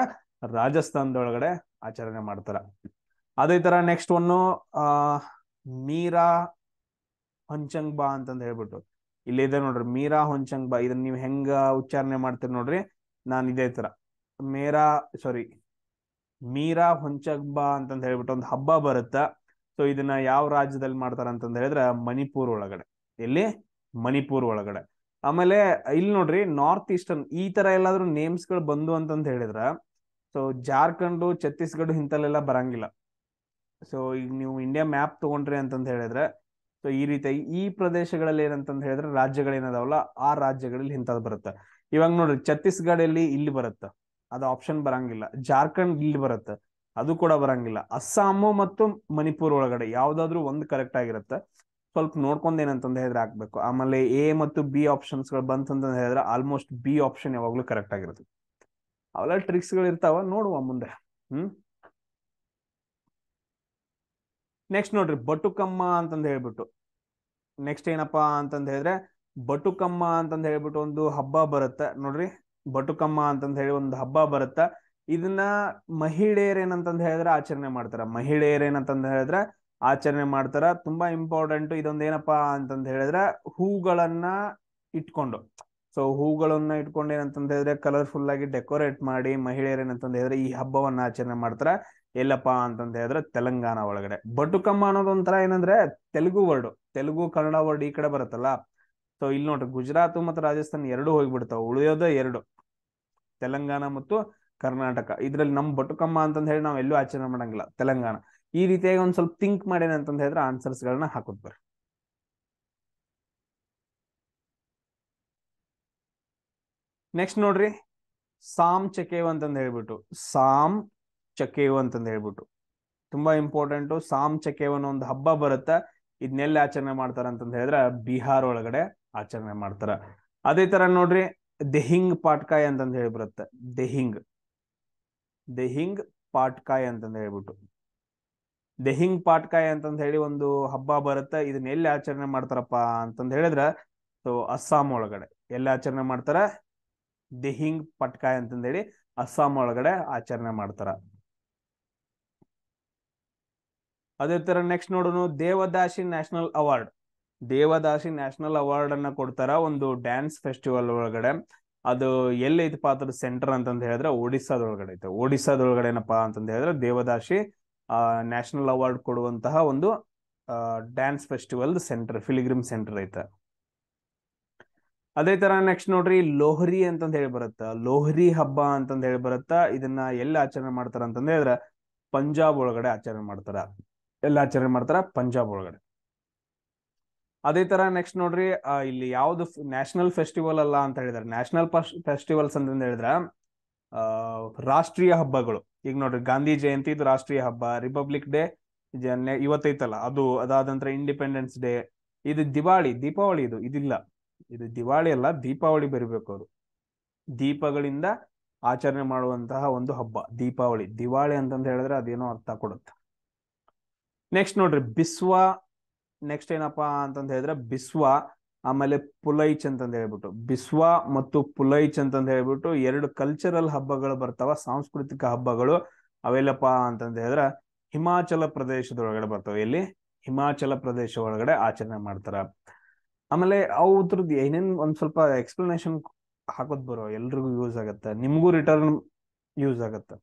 A: ರಾಜಸ್ಥಾನದೊಳಗಡೆ ಆಚರಣೆ ಮಾಡ್ತಾರ. ಅದೇ ತರ ನೆಕ್ಸ್ಟ್ ಒನ್ನು ಮೀರಾ ಹೊಂಚಂಗ್ ಬಾ ಅಂತಂದ್ ಹೇಳ್ಬಿಟ್ಟು ಇಲ್ಲಿ ಇದೆ ನೋಡ್ರಿ. ಮೀರಾ ಹೊಂಚಂಗ್ ಬಾ. ಇದನ್ನ ನೀವು ಹೆಂಗ ಉಚ್ಚಾರಣೆ ಮಾಡ್ತೀರಿ ನೋಡ್ರಿ, ನಾನು ಇದೇ ತರ ಮೇರಾ ಸಾರಿ ಮೀರಾ ಹೊಂಚಬ್ಬ ಅಂತಂದ ಹೇಳ್ಬಿಟ್ಟು ಒಂದು ಹಬ್ಬ ಬರುತ್ತ. ಸೊ ಇದನ್ನ ಯಾವ ರಾಜ್ಯದಲ್ಲಿ ಮಾಡ್ತಾರ ಅಂತಂದ ಹೇಳಿದ್ರೆ ಮಣಿಪುರ್ ಒಳಗಡೆ. ಎಲ್ಲಿ? ಮಣಿಪುರ್ ಒಳಗಡೆ. ಆಮೇಲೆ ಇಲ್ಲಿ ನೋಡ್ರಿ, ನಾರ್ತ್ ಈಸ್ಟರ್ನ್ ಈ ತರ ಎಲ್ಲಾದ್ರೂ ನೇಮ್ಸ್ ಗಳು ಬಂದು ಅಂತಂತ ಹೇಳಿದ್ರ, ಸೊ ಜಾರ್ಖಂಡ್, ಛತ್ತೀಸ್ಗಢ ಇಂತಲ್ಲೆಲ್ಲ ಬರಂಗಿಲ್ಲ. ಸೊ ಈಗ ನೀವು ಇಂಡಿಯಾ ಮ್ಯಾಪ್ ತಗೊಂಡ್ರಿ ಅಂತಂತ ಹೇಳಿದ್ರೆ, ಸೊ ಈ ರೀತಿ ಈ ಪ್ರದೇಶಗಳಲ್ಲಿ ಏನಂತಂದ ಹೇಳಿದ್ರೆ ರಾಜ್ಯಗಳೇನದಾವಲ್ಲ ಆ ರಾಜ್ಯಗಳಲ್ಲಿ ಇಂಥದ್ದು ಬರುತ್ತೆ. ಇವಾಗ ನೋಡ್ರಿ, ಛತ್ತೀಸ್ಗಢ ಇಲ್ಲಿ ಬರುತ್ತೆ, ಅದು ಆಪ್ಷನ್ ಬರಂಗಿಲ್ಲ. ಜಾರ್ಖಂಡ್ ಇಲ್ಲಿ ಬರುತ್ತೆ, ಅದು ಕೂಡ ಬರಂಗಿಲ್ಲ. ಅಸ್ಸಾಮು ಮತ್ತು ಮಣಿಪುರ್ ಒಳಗಡೆ ಯಾವ್ದಾದ್ರು ಒಂದು ಕರೆಕ್ಟ್ ಆಗಿರುತ್ತೆ. ಸ್ವಲ್ಪ ನೋಡ್ಕೊಂಡ್ ಏನಂತಂದ ಹೇಳಿದ್ರೆ ಹಾಕ್ಬೇಕು. ಆಮೇಲೆ ಎ ಮತ್ತು ಬಿ ಆಪ್ಷನ್ಸ್ ಗಳು ಬಂತಂತ ಹೇಳಿದ್ರೆ ಆಲ್ಮೋಸ್ಟ್ ಬಿ ಆಪ್ಷನ್ ಯಾವಾಗ್ಲೂ ಕರೆಕ್ಟ್ ಆಗಿರುತ್ತೆ. ಅವೆಲ್ಲ ಟ್ರಿಕ್ಸ್ ಗಳು ಇರ್ತಾವ, ನೋಡುವ ಮುಂದೆ. ನೆಕ್ಸ್ಟ್ ನೋಡ್ರಿ, ಬಟುಕಮ್ಮ ಅಂತಂದ ಹೇಳ್ಬಿಟ್ಟು, ನೆಕ್ಸ್ಟ್ ಏನಪ್ಪಾ ಅಂತಂದ ಹೇಳಿದ್ರೆ ಬಟುಕಮ್ಮ ಅಂತಂದ ಹೇಳ್ಬಿಟ್ಟು ಒಂದು ಹಬ್ಬ ಬರುತ್ತೆ ನೋಡ್ರಿ. ಬಟುಕಮ್ಮ ಅಂತಂದ ಹೇಳಿ ಒಂದು ಹಬ್ಬ ಬರುತ್ತ. ಇದನ್ನ ಮಹಿಳೆಯರೇನಂತಂದ ಹೇಳಿದ್ರೆ ಆಚರಣೆ ಮಾಡ್ತಾರ. ಮಹಿಳೆಯರೇನಂತಂದ ಹೇಳಿದ್ರೆ ಆಚರಣೆ ಮಾಡ್ತಾರ. ತುಂಬಾ ಇಂಪಾರ್ಟೆಂಟ್ ಇದೊಂದು. ಏನಪ್ಪಾ ಅಂತಂದ ಹೇಳಿದ್ರೆ ಹೂಗಳನ್ನ ಇಟ್ಕೊಂಡು, ಸೊ ಹೂಗಳನ್ನ ಇಟ್ಕೊಂಡು ಏನಂತಂದ ಹೇಳಿದ್ರೆ ಕಲರ್ಫುಲ್ ಆಗಿ ಡೆಕೋರೇಟ್ ಮಾಡಿ ಮಹಿಳೆಯರೇನಂತಂದ ಹೇಳಿದ್ರೆ ಈ ಹಬ್ಬವನ್ನ ಆಚರಣೆ ಮಾಡ್ತಾರ. ಎಲ್ಲಪ್ಪಾ ಅಂತಂದ ಹೇಳಿದ್ರೆ ತೆಲಂಗಾಣ ಒಳಗಡೆ. ಬಟುಕಮ್ಮ ಅನ್ನೋದು ಒಂಥರ ಏನಂದ್ರೆ ತೆಲುಗು ವರ್ಡ್, ತೆಲುಗು ಕನ್ನಡ ವರ್ಡ್ ಈ ಕಡೆ ಬರುತ್ತಲ್ಲ. ಸೊ ಇಲ್ಲಿ ನೋಡ್ರಿ, ಗುಜರಾತ್ ಮತ್ತು ರಾಜಸ್ಥಾನ್ ಎರಡು ಹೋಗ್ಬಿಡ್ತಾವ, ಉಳಿಯೋದೇ ಎರಡು, ತೆಲಂಗಾಣ ಮತ್ತು ಕರ್ನಾಟಕ. ಇದ್ರಲ್ಲಿ ನಮ್ ಬಟುಕಮ್ಮ ಅಂತಂದ ಹೇಳಿ ನಾವ್ ಎಲ್ಲೂ ಆಚರಣೆ ಮಾಡಂಗಿಲ್ಲ, ತೆಲಂಗಾಣ. ಈ ರೀತಿಯಾಗಿ ಒಂದ್ ಸ್ವಲ್ಪ ಥಿಂಕ್ ಮಾಡೇನ ಅಂತಂದ ಹೇಳಿದ್ರೆ ಆನ್ಸರ್ಸ್ ಗಳನ್ನ ಹಾಕೋದ್ ಬರ್ರಿ. ನೆಕ್ಸ್ಟ್ ನೋಡ್ರಿ, ಸಾಮ್ ಚಕೇವ್ ಅಂತಂದ ಹೇಳ್ಬಿಟ್ಟು, ಸಾಮ್ ಚಕೇವ್ ಅಂತಂದ ಹೇಳ್ಬಿಟ್ಟು ತುಂಬಾ ಇಂಪಾರ್ಟೆಂಟ್. ಸಾಮ್ ಚಕೇವ್ ಅನ್ನೋ ಒಂದು ಹಬ್ಬ ಬರುತ್ತೆ. ಇದನ್ನೆಲ್ಲ ಆಚರಣೆ ಮಾಡ್ತಾರ ಅಂತಂದ ಹೇಳಿದ್ರೆ ಬಿಹಾರ್ ಒಳಗಡೆ ಆಚರಣೆ ಮಾಡ್ತಾರ. ಅದೇ ತರ ನೋಡ್ರಿ, ದೆಹಿಂಗ್ ಪಾಟ್ಕಾಯ್ ಅಂತಂದ ಹೇಳಿ ಬರುತ್ತೆ. ದೆಹಿಂಗ್ ದೆಹಿಂಗ್ ಪಾಟ್ಕಾಯ್ ಅಂತಂದ ಹೇಳ್ಬಿಟ್ಟು, ದೆಹಿಂಗ್ ಪಾಟ್ಕಾಯ್ ಅಂತಂದ ಹೇಳಿ ಒಂದು ಹಬ್ಬ ಬರುತ್ತೆ. ಇದನ್ನ ಎಲ್ಲಿ ಆಚರಣೆ ಮಾಡ್ತಾರಪ್ಪ ಅಂತಂದ ಹೇಳಿದ್ರೆ, ಸೊ ಅಸ್ಸಾಂ ಒಳಗಡೆ. ಎಲ್ಲಿ ಆಚರಣೆ ಮಾಡ್ತಾರ? ದೆಹಿಂಗ್ ಪಟ್ಕಾಯ್ ಅಂತಂದ ಹೇಳಿ ಅಸ್ಸಾಂ ಒಳಗಡೆ ಆಚರಣೆ ಮಾಡ್ತಾರ. ಅದೇ ತರ ನೆಕ್ಸ್ಟ್ ನೋಡೋಣ, ದೇವದಾಸಿ ನ್ಯಾಷನಲ್ ಅವಾರ್ಡ್. ದೇವದಾಸಿ ನ್ಯಾಷನಲ್ ಅವಾರ್ಡ್ ಅನ್ನ ಕೊಡ್ತಾರ ಒಂದು ಡ್ಯಾನ್ಸ್ ಫೆಸ್ಟಿವಲ್ ಒಳಗಡೆ. ಅದು ಎಲ್ಲೈತಪ್ಪ ಅದ್ರ ಸೆಂಟರ್ ಅಂತಂದ ಹೇಳಿದ್ರೆ ಒಡಿಸ್ಸಾದೊಳಗಡೆ ಐತೆ. ಒಡಿಸ್ಸಾದೊಳಗಡೆ ಏನಪ್ಪಾ ಅಂತಂದ ಹೇಳಿದ್ರೆ ದೇವದಾಸಿ ನ್ಯಾಷನಲ್ ಅವಾರ್ಡ್ ಕೊಡುವಂತಹ ಒಂದು ಡ್ಯಾನ್ಸ್ ಫೆಸ್ಟಿವಲ್ ಸೆಂಟರ್, ಫಿಲಿಗ್ರಿಮ್ ಸೆಂಟರ್ ಐತೆ. ಅದೇ ತರ ನೆಕ್ಸ್ಟ್ ನೋಡ್ರಿ, ಲೋಹರಿ ಅಂತಂದ ಹೇಳಿ ಬರುತ್ತ. ಲೋಹರಿ ಹಬ್ಬ ಅಂತಂದ ಹೇಳಿ ಬರುತ್ತ. ಇದನ್ನ ಎಲ್ಲಿ ಆಚರಣೆ ಮಾಡ್ತಾರ ಅಂತಂದ ಹೇಳಿದ್ರೆ ಪಂಜಾಬ್ ಒಳಗಡೆ ಆಚರಣೆ ಮಾಡ್ತಾರ. ಎಲ್ಲ ಆಚರಣೆ ಮಾಡ್ತಾರ? ಪಂಜಾಬ್ ಒಳಗಡೆ. ಅದೇ ತರ ನೆಕ್ಸ್ಟ್ ನೋಡ್ರಿ, ಇಲ್ಲಿ ಯಾವ್ದು ನ್ಯಾಷನಲ್ ಫೆಸ್ಟಿವಲ್ ಅಲ್ಲ ಅಂತ ಹೇಳಿದಾರೆ. ನ್ಯಾಷನಲ್ ಫೆಸ್ಟಿವಲ್ಸ್ ಅಂತಂದ ಹೇಳಿದ್ರ ರಾಷ್ಟ್ರೀಯ ಹಬ್ಬಗಳು. ಈಗ ನೋಡ್ರಿ, ಗಾಂಧಿ ಜಯಂತಿ ಇದು ರಾಷ್ಟ್ರೀಯ ಹಬ್ಬ. ರಿಪಬ್ಲಿಕ್ ಡೇ ಇವತ್ತೈತಲ್ಲ ಅದು. ಅದಾದ ನಂತರ ಇಂಡಿಪೆಂಡೆನ್ಸ್ ಡೇ. ಇದು ದೀಪಾವಳಿ ಇದು ಇದಿಲ್ಲ. ಇದು ದಿವಾಳಿ ಅಲ್ಲ, ದೀಪಾವಳಿ ಬರಿಬೇಕು. ಅದು ದೀಪಗಳಿಂದ ಆಚರಣೆ ಮಾಡುವಂತಹ ಒಂದು ಹಬ್ಬ ದೀಪಾವಳಿ. ದಿವಾಳಿ ಅಂತಂದ ಹೇಳಿದ್ರೆ ಅದೇನೋ ಅರ್ಥ ಕೊಡುತ್ತೆ. ನೆಕ್ಸ್ಟ್ ನೋಡ್ರಿ, ಬಿಸ್ವ. ನೆಕ್ಸ್ಟ್ ಏನಪ್ಪಾ ಅಂತಂದ ಹೇಳಿದ್ರೆ ಬಿಸ್ವ, ಆಮೇಲೆ ಪುಲೈಚ್ ಅಂತಂದ ಹೇಳ್ಬಿಟ್ಟು. ಬಿಸ್ವ ಮತ್ತು ಪುಲೈಚ್ ಅಂತಂದ ಹೇಳ್ಬಿಟ್ಟು ಎರಡು ಕಲ್ಚರಲ್ ಹಬ್ಬಗಳು ಬರ್ತಾವ, ಸಾಂಸ್ಕೃತಿಕ ಹಬ್ಬಗಳು. ಅವೆಲ್ಲಪ್ಪಾ ಅಂತಂದ ಹೇಳಿದ್ರೆ ಹಿಮಾಚಲ ಪ್ರದೇಶದೊಳಗಡೆ ಬರ್ತಾವ. ಎಲ್ಲಿ? ಹಿಮಾಚಲ ಪ್ರದೇಶ ಒಳಗಡೆ ಆಚರಣೆ ಮಾಡ್ತಾರ. ಆಮೇಲೆ ಅವ್ರದ್ದು ಏನೇನ್ ಒಂದ್ ಸ್ವಲ್ಪ ಎಕ್ಸ್ಪ್ಲನೇಷನ್ ಹಾಕೋದ್ ಬರೋ, ಎಲ್ರಿಗೂ ಯೂಸ್ ಆಗತ್ತೆ, ನಿಮ್ಗೂ ರಿಟರ್ನ್ ಯೂಸ್ ಆಗತ್ತೆ.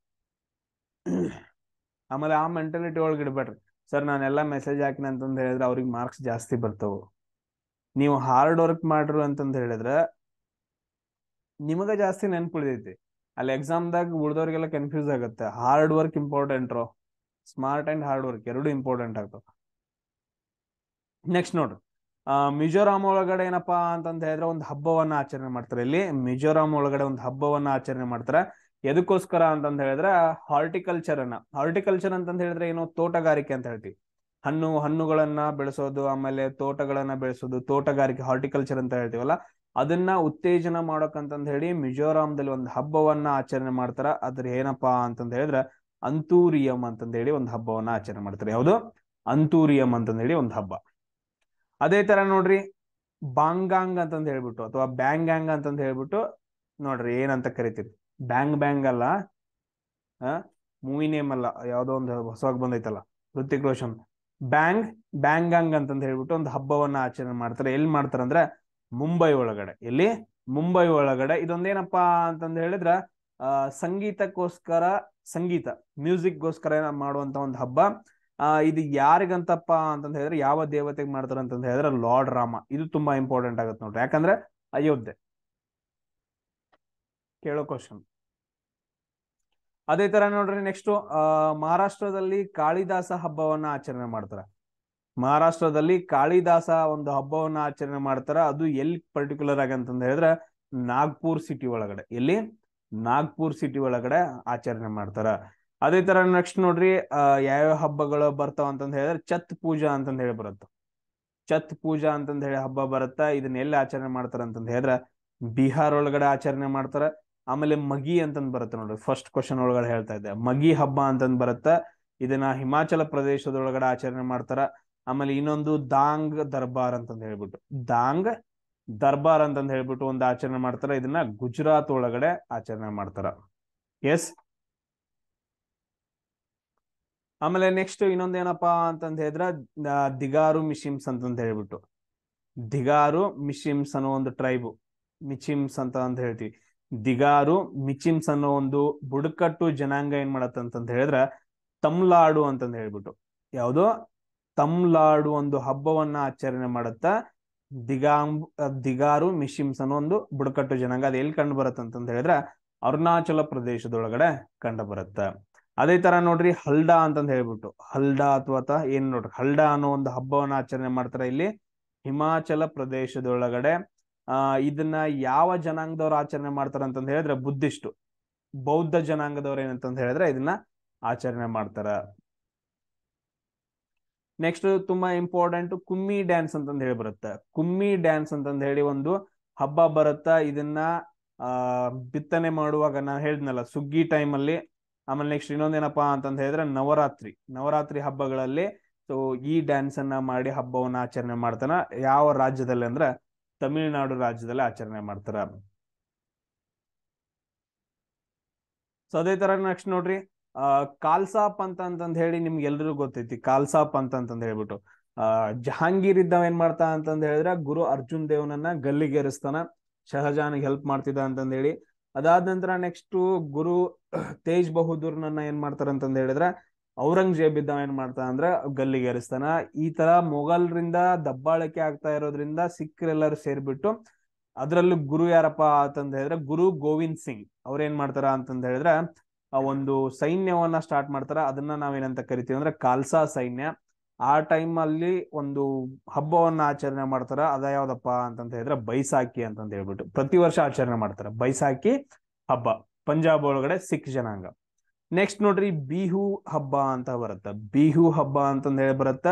A: ಆಮೇಲೆ ಆ ಮೆಂಟಾಲಿಟಿ ಒಳಗೆ ಇಡ್ಬೇಡ್ರಿ. ಸರ್ ನಾನೆಲ್ಲಾ ಮೆಸೇಜ್ ಹಾಕಿನ ಅಂತಂದ ಹೇಳಿದ್ರೆ ಅವ್ರಿಗೆ ಮಾರ್ಕ್ಸ್ ಜಾಸ್ತಿ ಬರ್ತಾವ. ನೀವು ಹಾರ್ಡ್ ವರ್ಕ್ ಮಾಡ್ರು ಅಂತಂದ ಹೇಳಿದ್ರೆ ನಿಮಗ ಜಾಸ್ತಿ ನೆನ್ಪುಳಿದೈತಿ. ಅಲ್ಲಿ ಎಕ್ಸಾಮ್ದಾಗ ಉಳ್ದವ್ರಿಗೆಲ್ಲ ಕನ್ಫ್ಯೂಸ್ ಆಗುತ್ತೆ. Hard work important, smart and hard work ಎರಡು ಇಂಪಾರ್ಟೆಂಟ್ ಆಗ್ತಾವ. ನೆಕ್ಸ್ಟ್ ನೋಡ್ರಿ, ಮಿಜೋರಾಂ ಒಳಗಡೆ ಏನಪ್ಪಾ ಅಂತಂದ ಹೇಳಿದ್ರೆ ಒಂದು ಹಬ್ಬವನ್ನ ಆಚರಣೆ ಮಾಡ್ತಾರೆ. ಇಲ್ಲಿ ಮಿಜೋರಾಂ ಒಳಗಡೆ ಒಂದು ಹಬ್ಬವನ್ನ ಆಚರಣೆ ಮಾಡ್ತಾರೆ. ಎದಕ್ಕೋಸ್ಕರ ಅಂತಂದ ಹೇಳಿದ್ರೆ ಹಾರ್ಟಿಕಲ್ಚರ್ ಅಂತಂದ ಹೇಳಿದ್ರೆ ಏನು? ತೋಟಗಾರಿಕೆ ಅಂತ ಹೇಳ್ತೀವಿ. ಹಣ್ಣುಗಳನ್ನ ಬೆಳೆಸೋದು, ಆಮೇಲೆ ತೋಟಗಳನ್ನ ಬೆಳೆಸೋದು, ತೋಟಗಾರಿಕೆ ಹಾರ್ಟಿಕಲ್ಚರ್ ಅಂತ ಹೇಳ್ತೀವಲ್ಲ, ಅದನ್ನ ಉತ್ತೇಜನ ಮಾಡೋಕಂತಂದ ಹೇಳಿ ಮಿಜೋರಾಂದಲ್ಲಿ ಒಂದು ಹಬ್ಬವನ್ನ ಆಚರಣೆ ಮಾಡ್ತಾರ. ಅದ್ರ ಏನಪ್ಪಾ ಅಂತಂದ ಹೇಳಿದ್ರೆ ಅಂತೂರಿಯಂ ಅಂತಂದ ಹೇಳಿ ಒಂದು ಹಬ್ಬವನ್ನ ಆಚರಣೆ ಮಾಡ್ತಾರೆ. ಯಾವುದು? ಅಂತೂರಿಯಂ ಅಂತಂದ ಹೇಳಿ ಒಂದು ಹಬ್ಬ. ಅದೇ ತರ ನೋಡ್ರಿ, ಬಾಂಗಾಂಗ್ ಅಂತಂದ ಹೇಳ್ಬಿಟ್ಟು ಅಥವಾ ಬ್ಯಾಂಗ್ಯಾಂಗ್ ಅಂತಂದ ಹೇಳ್ಬಿಟ್ಟು ನೋಡ್ರಿ ಏನಂತ ಕರಿತೀರಿ. ಬ್ಯಾಂಗ್ ಅಲ್ಲ, ಮೂವಿ ನೇಮ್ ಅಲ್ಲ, ಯಾವ್ದೋ ಒಂದು ಹೊಸವಾಗಿ ಬಂದೈತಲ್ಲ ಹೃತಿಕ್ ರೋಷನ್. ಬ್ಯಾಂಗಾಂಗ್ ಅಂತಂದ ಹೇಳ್ಬಿಟ್ಟು ಒಂದು ಹಬ್ಬವನ್ನ ಆಚರಣೆ ಮಾಡ್ತಾರೆ. ಎಲ್ಲಿ ಮಾಡ್ತಾರ ಅಂದ್ರೆ ಮುಂಬೈ ಒಳಗಡೆ. ಎಲ್ಲಿ? ಮುಂಬೈ ಒಳಗಡೆ. ಇದೊಂದೇನಪ್ಪಾ ಅಂತಂದ ಹೇಳಿದ್ರ ಸಂಗೀತಕ್ಕೋಸ್ಕರ ಸಂಗೀತ ಮ್ಯೂಸಿಕ್ಗೋಸ್ಕರ ಮಾಡುವಂತ ಒಂದು ಹಬ್ಬ. ಇದು ಯಾರಿಗಂತಪ್ಪ ಅಂತಂದ ಹೇಳಿದ್ರೆ ಯಾವ ದೇವತೆಗೆ ಮಾಡ್ತಾರೆ ಅಂತಂದ ಹೇಳಿದ್ರೆ ಲಾರ್ಡ್ ರಾಮ. ಇದು ತುಂಬಾ ಇಂಪಾರ್ಟೆಂಟ್ ಆಗುತ್ತೆ ನೋಡ್ರಿ, ಯಾಕಂದ್ರೆ ಅಯೋಧ್ಯೆ ಕೇಳೋ ಕ್ವಶನ್. ಅದೇ ತರ ನೋಡ್ರಿ ನೆಕ್ಸ್ಟ್ ಮಹಾರಾಷ್ಟ್ರದಲ್ಲಿ ಕಾಳಿದಾಸ ಹಬ್ಬವನ್ನ ಆಚರಣೆ ಮಾಡ್ತಾರೆ. ಮಹಾರಾಷ್ಟ್ರದಲ್ಲಿ ಕಾಳಿದಾಸ ಒಂದು ಹಬ್ಬವನ್ನ ಆಚರಣೆ ಮಾಡ್ತಾರ. ಅದು ಎಲ್ಲಿ ಪರ್ಟಿಕ್ಯುಲರ್ ಆಗಿ ಅಂತಂದ ಹೇಳಿದ್ರೆ ನಾಗ್ಪುರ್ ಸಿಟಿ ಒಳಗಡೆ. ಎಲ್ಲಿ? ನಾಗ್ಪುರ್ ಸಿಟಿ ಒಳಗಡೆ ಆಚರಣೆ ಮಾಡ್ತಾರ. ಅದೇ ತರ ನೆಕ್ಸ್ಟ್ ನೋಡ್ರಿ ಯಾವ್ಯಾವ ಹಬ್ಬಗಳು ಬರ್ತಾವ ಅಂತಂದ ಹೇಳಿದ್ರೆ ಛತ್ ಪೂಜಾ ಅಂತಂದ ಹೇಳಿ ಬರುತ್ತೆ. ಛತ್ ಪೂಜಾ ಅಂತಂದ ಹೇಳಿ ಹಬ್ಬ ಬರುತ್ತಾ. ಇದನ್ನ ಎಲ್ಲಿ ಆಚರಣೆ ಮಾಡ್ತಾರ ಅಂತಂದ ಹೇಳಿದ್ರೆ ಬಿಹಾರ್ ಒಳಗಡೆ ಆಚರಣೆ ಮಾಡ್ತಾರ. ಆಮೇಲೆ ಮಗಿ ಅಂತಂದ್ ಬರುತ್ತೆ ನೋಡ್ರಿ, ಫಸ್ಟ್ ಕ್ವಶನ್ ಒಳಗಡೆ ಹೇಳ್ತಾ ಇದ್ದೆ, ಮಗಿ ಹಬ್ಬ ಅಂತಂದ್ ಬರುತ್ತ. ಇದನ್ನ ಹಿಮಾಚಲ ಪ್ರದೇಶದೊಳಗಡೆ ಆಚರಣೆ ಮಾಡ್ತಾರ. ಆಮೇಲೆ ಇನ್ನೊಂದು ದಾಂಗ್ ದರ್ಬಾರ್ ಅಂತಂದ್ ಹೇಳ್ಬಿಟ್ಟು, ದಾಂಗ್ ದರ್ಬಾರ್ ಅಂತಂದ್ ಹೇಳ್ಬಿಟ್ಟು ಒಂದು ಆಚರಣೆ ಮಾಡ್ತಾರ. ಇದನ್ನ ಗುಜರಾತ್ ಒಳಗಡೆ ಆಚರಣೆ ಮಾಡ್ತಾರ. ಎಸ್. ಆಮೇಲೆ ನೆಕ್ಸ್ಟ್ ಇನ್ನೊಂದ್ ಏನಪ್ಪಾ ಅಂತಂದ್ ಹೇಳಿದ್ರ ದಿಗಾರು ಮಿಶಿಮ್ಸ್ ಅಂತಂದ್ ಹೇಳ್ಬಿಟ್ಟು, ದಿಗಾರು ಮಿಶಿಮ್ಸ್ ಅನ್ನೋ ಒಂದು ಟ್ರೈಬು, ಮಿಚಿಮ್ಸ್ ಅಂತ ಹೇಳ್ತೀವಿ. ದಿಗಾರು ಮಿಚಿಮ್ಸ್ ಅನ್ನೋ ಒಂದು ಬುಡಕಟ್ಟು ಜನಾಂಗ ಏನ್ ಮಾಡತ್ತಂತ ಹೇಳಿದ್ರ ತಮ್ಲಾಡು ಅಂತಂದ್ ಹೇಳ್ಬಿಟ್ಟು, ಯಾವುದು ತಮ್ಲಾಡು ಒಂದು ಹಬ್ಬವನ್ನ ಆಚರಣೆ ಮಾಡತ್ತ. ದಿಗಾರು ಮಿಶಿಮ್ಸ್ ಅನ್ನೋ ಒಂದು ಬುಡಕಟ್ಟು ಜನಾಂಗ. ಅದು ಎಲ್ಲಿ ಕಂಡು ಬರುತ್ತಂತ ಹೇಳಿದ್ರ ಅರುಣಾಚಲ ಪ್ರದೇಶದೊಳಗಡೆ ಕಂಡು ಬರುತ್ತ. ಅದೇ ತರ ನೋಡ್ರಿ ಹಲ್ಡಾ ಅಂತಂದ್ ಹೇಳ್ಬಿಟ್ಟು, ಹಲ್ಡಾ ಅಥವಾ ಏನ್ ನೋಡ್ರಿ ಹಲ್ಡಾ ಅನ್ನೋ ಒಂದು ಹಬ್ಬವನ್ನ ಆಚರಣೆ ಮಾಡ್ತಾರ ಇಲ್ಲಿ ಹಿಮಾಚಲ ಪ್ರದೇಶದೊಳಗಡೆ. ಇದನ್ನ ಯಾವ ಜನಾಂಗದವ್ರು ಆಚರಣೆ ಮಾಡ್ತಾರ ಅಂತಂದ ಹೇಳಿದ್ರೆ ಬುದ್ಧಿಸ್ಟು, ಬೌದ್ಧ ಜನಾಂಗದವ್ರು ಏನಂತಂದ ಹೇಳಿದ್ರೆ ಇದನ್ನ ಆಚರಣೆ ಮಾಡ್ತಾರ. ನೆಕ್ಸ್ಟ್ ತುಂಬಾ ಇಂಪಾರ್ಟೆಂಟ್ ಕುಮ್ಮಿ ಡ್ಯಾನ್ಸ್ ಅಂತಂದ ಹೇಳಿ ಬರುತ್ತೆ. ಕುಮ್ಮಿ ಡ್ಯಾನ್ಸ್ ಅಂತಂದ ಹೇಳಿ ಒಂದು ಹಬ್ಬ ಬರುತ್ತ. ಇದನ್ನ ಬಿತ್ತನೆ ಮಾಡುವಾಗ ನಾ ಹೇಳಿದ್ನಲ್ಲ ಸುಗ್ಗಿ ಟೈಮ್ ಅಲ್ಲಿ. ಆಮೇಲೆ ನೆಕ್ಸ್ಟ್ ಇನ್ನೊಂದೇನಪ್ಪಾ ಅಂತಂದ ಹೇಳಿದ್ರೆ ನವರಾತ್ರಿ ಹಬ್ಬಗಳಲ್ಲಿ ಸೊ ಈ ಡ್ಯಾನ್ಸ್ ಅನ್ನ ಮಾಡಿ ಹಬ್ಬವನ್ನ ಆಚರಣೆ ಮಾಡ್ತಾನ. ಯಾವ ರಾಜ್ಯದಲ್ಲಿ ಅಂದ್ರೆ ತಮಿಳುನಾಡು ರಾಜ್ಯದಲ್ಲಿ ಆಚರಣೆ ಮಾಡ್ತಾರ. ಸೊ ಅದೇ ತರ ನೆಕ್ಸ್ಟ್ ನೋಡ್ರಿ ಕಾಲ್ಸಾಪ್ ಅಂತಂದ್ ಹೇಳಿ ನಿಮ್ಗೆ ಎಲ್ರಿಗೂ ಗೊತ್ತೈತಿ. ಕಾಲ್ಸಾಪ್ ಅಂತಂದ್ ಹೇಳ್ಬಿಟ್ಟು ಜಹಾಂಗೀರ್ ಇದ್ದವ ಏನ್ ಮಾಡ್ತಾ ಅಂತಂದ್ ಹೇಳಿದ್ರೆ ಗುರು ಅರ್ಜುನ್ ದೇವ್ನನ್ನ ಗಲ್ಲಿಗೇರಿಸ್ತಾನ, ಶಹಜಾನ್ಗೆ ಹೆಲ್ಪ್ ಮಾಡ್ತಿದ್ದ ಅಂತಂದ್ ಹೇಳಿ. ಅದಾದ ನಂತರ ನೆಕ್ಸ್ಟ್ ಗುರು ತೇಜ್ ಬಹದ್ದೂರ್ನನ್ನ ಏನ್ ಮಾಡ್ತಾರ ಅಂತಂದ್ ಹೇಳಿದ್ರೆ ಔರಂಗಜೇಬ್ ಇದ್ದವ ಏನ್ ಮಾಡ್ತಾ ಅಂದ್ರೆ ಗಲ್ಲಿಗೇರಿಸ್ತಾನ. ಈ ತರ ಮೊಘಲ್ರಿಂದ ದಬ್ಬಾಳಿಕೆ ಆಗ್ತಾ ಇರೋದ್ರಿಂದ ಸಿಖ್ರೆಲ್ಲರೂ ಸೇರ್ಬಿಟ್ಟು, ಅದ್ರಲ್ಲೂ ಗುರು ಯಾರಪ್ಪ ಅಂತಂದ ಹೇಳಿದ್ರೆ ಗುರು ಗೋವಿಂದ್ ಸಿಂಗ್ ಅವ್ರೇನ್ ಮಾಡ್ತಾರ ಅಂತಂದ ಹೇಳಿದ್ರೆ ಒಂದು ಸೈನ್ಯವನ್ನ ಸ್ಟಾರ್ಟ್ ಮಾಡ್ತಾರ. ಅದನ್ನ ನಾವೇನಂತ ಕರಿತೀವಿ ಅಂದ್ರೆ ಖಾಲ್ಸಾ ಸೈನ್ಯ. ಆ ಟೈಮ್ ಅಲ್ಲಿ ಒಂದು ಹಬ್ಬವನ್ನ ಆಚರಣೆ ಮಾಡ್ತಾರ. ಅದ ಯಾವ್ದಪ್ಪ ಅಂತಂತ ಹೇಳಿದ್ರೆ ಬೈಸಾಖಿ ಅಂತಂದ ಹೇಳ್ಬಿಟ್ಟು ಪ್ರತಿ ವರ್ಷ ಆಚರಣೆ ಮಾಡ್ತಾರ ಬೈಸಾಖಿ ಹಬ್ಬ, ಪಂಜಾಬ್ ಒಳಗಡೆ ಸಿಖ್ ಜನಾಂಗ. ನೆಕ್ಸ್ಟ್ ನೋಡ್ರಿ ಬಿಹು ಹಬ್ಬ ಅಂತ ಬರುತ್ತ. ಬಿಹು ಹಬ್ಬ ಅಂತಂದ ಹೇಳಿ ಬರುತ್ತ.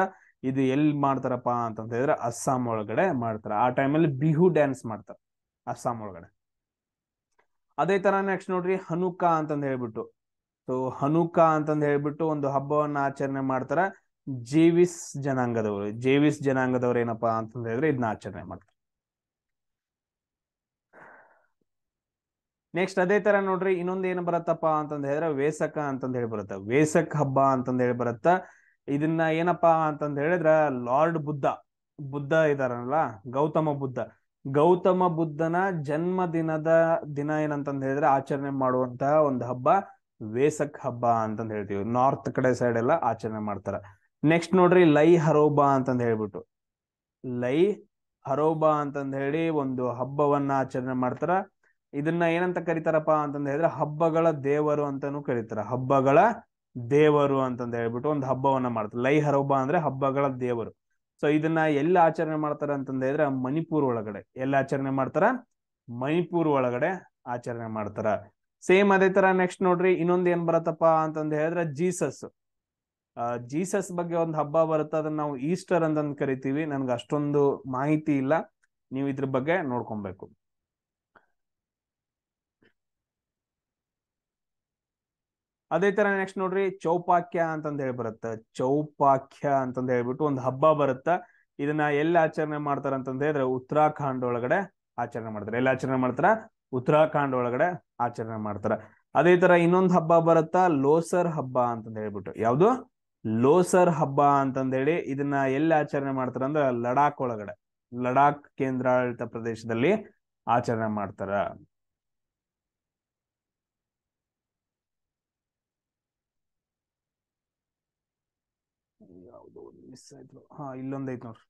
A: ಇದು ಎಲ್ಲಿ ಮಾಡ್ತಾರಪ್ಪ ಅಂತಂತ ಹೇಳಿದ್ರೆ ಅಸ್ಸಾಂ ಒಳಗಡೆ ಮಾಡ್ತಾರ. ಆ ಟೈಮಲ್ಲಿ ಬಿಹು ಡ್ಯಾನ್ಸ್ ಮಾಡ್ತಾರ ಅಸ್ಸಾಂ ಒಳಗಡೆ. ಅದೇ ತರ ನೆಕ್ಸ್ಟ್ ನೋಡ್ರಿ ಹನುಕಾ ಅಂತಂದ್ ಹೇಳ್ಬಿಟ್ಟು, ಸೊ ಹನುಕಾ ಅಂತಂದ್ ಹೇಳ್ಬಿಟ್ಟು ಒಂದು ಹಬ್ಬವನ್ನ ಆಚರಣೆ ಮಾಡ್ತಾರ. ಜೇವಿಸ್ ಜನಾಂಗದವ್ರು ಏನಪ್ಪಾ ಅಂತಂದ ಹೇಳಿದ್ರೆ ಇದನ್ನ ಆಚರಣೆ ಮಾಡ್ತಾರೆ. ನೆಕ್ಸ್ಟ್ ಅದೇ ತರ ನೋಡ್ರಿ ಇನ್ನೊಂದ್ ಏನ್ ಬರತ್ತಪ್ಪ ಅಂತಂದ ಹೇಳಿದ್ರೆ ವೇಸಕ ಅಂತಂದ್ ಹೇಳಿ ಬರುತ್ತ. ವೇಸಕ್ ಹಬ್ಬ ಅಂತಂದ್ ಹೇಳಿ ಬರುತ್ತ. ಇದನ್ನ ಏನಪ್ಪಾ ಅಂತಂದ ಹೇಳಿದ್ರ ಲಾರ್ಡ್ ಬುದ್ಧ ಇದಾರಲ್ಲ, ಗೌತಮ ಬುದ್ಧನ ಜನ್ಮ ದಿನ ಏನಂತಂದ್ ಹೇಳಿದ್ರೆ ಆಚರಣೆ ಮಾಡುವಂತಹ ಒಂದು ಹಬ್ಬ ವೇಸಕ್ ಹಬ್ಬ ಅಂತಂದ್ ಹೇಳ್ತೀವಿ. ನಾರ್ತ್ ಕಡೆ ಸೈಡ್ ಎಲ್ಲ ಆಚರಣೆ ಮಾಡ್ತಾರ. ನೆಕ್ಸ್ಟ್ ನೋಡ್ರಿ ಲೈ ಹರೋಬಾ ಅಂತಂದ್ ಹೇಳ್ಬಿಟ್ಟು, ಲೈ ಹರೋಬಾ ಅಂತಂದ್ ಹೇಳಿ ಒಂದು ಹಬ್ಬವನ್ನ ಆಚರಣೆ ಮಾಡ್ತಾರ. ಇದನ್ನ ಏನಂತ ಕರಿತಾರಪ್ಪ ಅಂತಂದ ಹೇಳಿದ್ರೆ ಹಬ್ಬಗಳ ದೇವರು ಅಂತಾನೂ ಕರೀತಾರ. ಹಬ್ಬಗಳ ದೇವರು ಅಂತಂದ ಹೇಳ್ಬಿಟ್ಟು ಒಂದು ಹಬ್ಬವನ್ನ ಮಾಡ್ತಾರೆ. ಲೈ ಹರೋಬಾ ಅಂದ್ರೆ ಹಬ್ಬಗಳ ದೇವರು. ಸೊ ಇದನ್ನ ಎಲ್ಲಿ ಆಚರಣೆ ಮಾಡ್ತಾರ ಅಂತಂದ ಹೇಳಿದ್ರೆ ಮಣಿಪುರ್ ಒಳಗಡೆ. ಎಲ್ಲಿ ಆಚರಣೆ ಮಾಡ್ತಾರ? ಮಣಿಪುರ್ ಒಳಗಡೆ ಆಚರಣೆ ಮಾಡ್ತಾರ. ಸೇಮ್ ಅದೇ ತರ ನೆಕ್ಸ್ಟ್ ನೋಡ್ರಿ ಇನ್ನೊಂದ್ ಏನ್ ಬರತ್ತಪ್ಪ ಅಂತಂದ ಹೇಳಿದ್ರೆ ಜೀಸಸ್ ಬಗ್ಗೆ ಒಂದು ಹಬ್ಬ ಬರುತ್ತೆ. ಅದನ್ನ ನಾವು ಈಸ್ಟರ್ ಅಂತಂದ್ ಕರಿತೀವಿ. ನನ್ಗೆ ಅಷ್ಟೊಂದು ಮಾಹಿತಿ ಇಲ್ಲ, ನೀವು ಇದ್ರ ಬಗ್ಗೆ ನೋಡ್ಕೊಬೇಕು. ಅದೇ ತರ ನೆಕ್ಸ್ಟ್ ನೋಡ್ರಿ ಚೌಪಾಕ್ಯ ಅಂತಂದ್ ಹೇಳಿ ಬರುತ್ತೆ. ಚೌಪಾಕ್ಯ ಅಂತಂದ್ ಹೇಳ್ಬಿಟ್ಟು ಒಂದು ಹಬ್ಬ ಬರುತ್ತ. ಇದನ್ನ ಎಲ್ಲಿ ಆಚರಣೆ ಮಾಡ್ತಾರ ಅಂತಂದ ಹೇಳಿದ್ರೆ ಉತ್ತರಾಖಂಡ್ ಒಳಗಡೆ ಆಚರಣೆ ಮಾಡ್ತಾರೆ. ಎಲ್ಲಿ ಆಚರಣೆ ಮಾಡ್ತಾರ? ಉತ್ತರಾಖಂಡ್ ಒಳಗಡೆ ಆಚರಣೆ ಮಾಡ್ತಾರ. ಅದೇ ತರ ಇನ್ನೊಂದು ಹಬ್ಬ ಬರುತ್ತಾ ಲೋಸರ್ ಹಬ್ಬ ಅಂತಂದ ಹೇಳ್ಬಿಟ್ಟು. ಯಾವ್ದು? ಲೋಸರ್ ಹಬ್ಬ ಅಂತಂದ ಹೇಳಿ ಇದನ್ನ ಎಲ್ಲಿ ಆಚರಣೆ ಮಾಡ್ತಾರ ಅಂದ್ರೆ ಲಡಾಖ್ ಕೇಂದ್ರಾಡಳಿತ ಪ್ರದೇಶದಲ್ಲಿ ಆಚರಣೆ ಮಾಡ್ತಾರ. ಯಾವ್ದು ಮಿಸ್ ಆಯ್ತು, ಇಲ್ಲೊಂದೈತ್ ನೋಡ್ರಿ.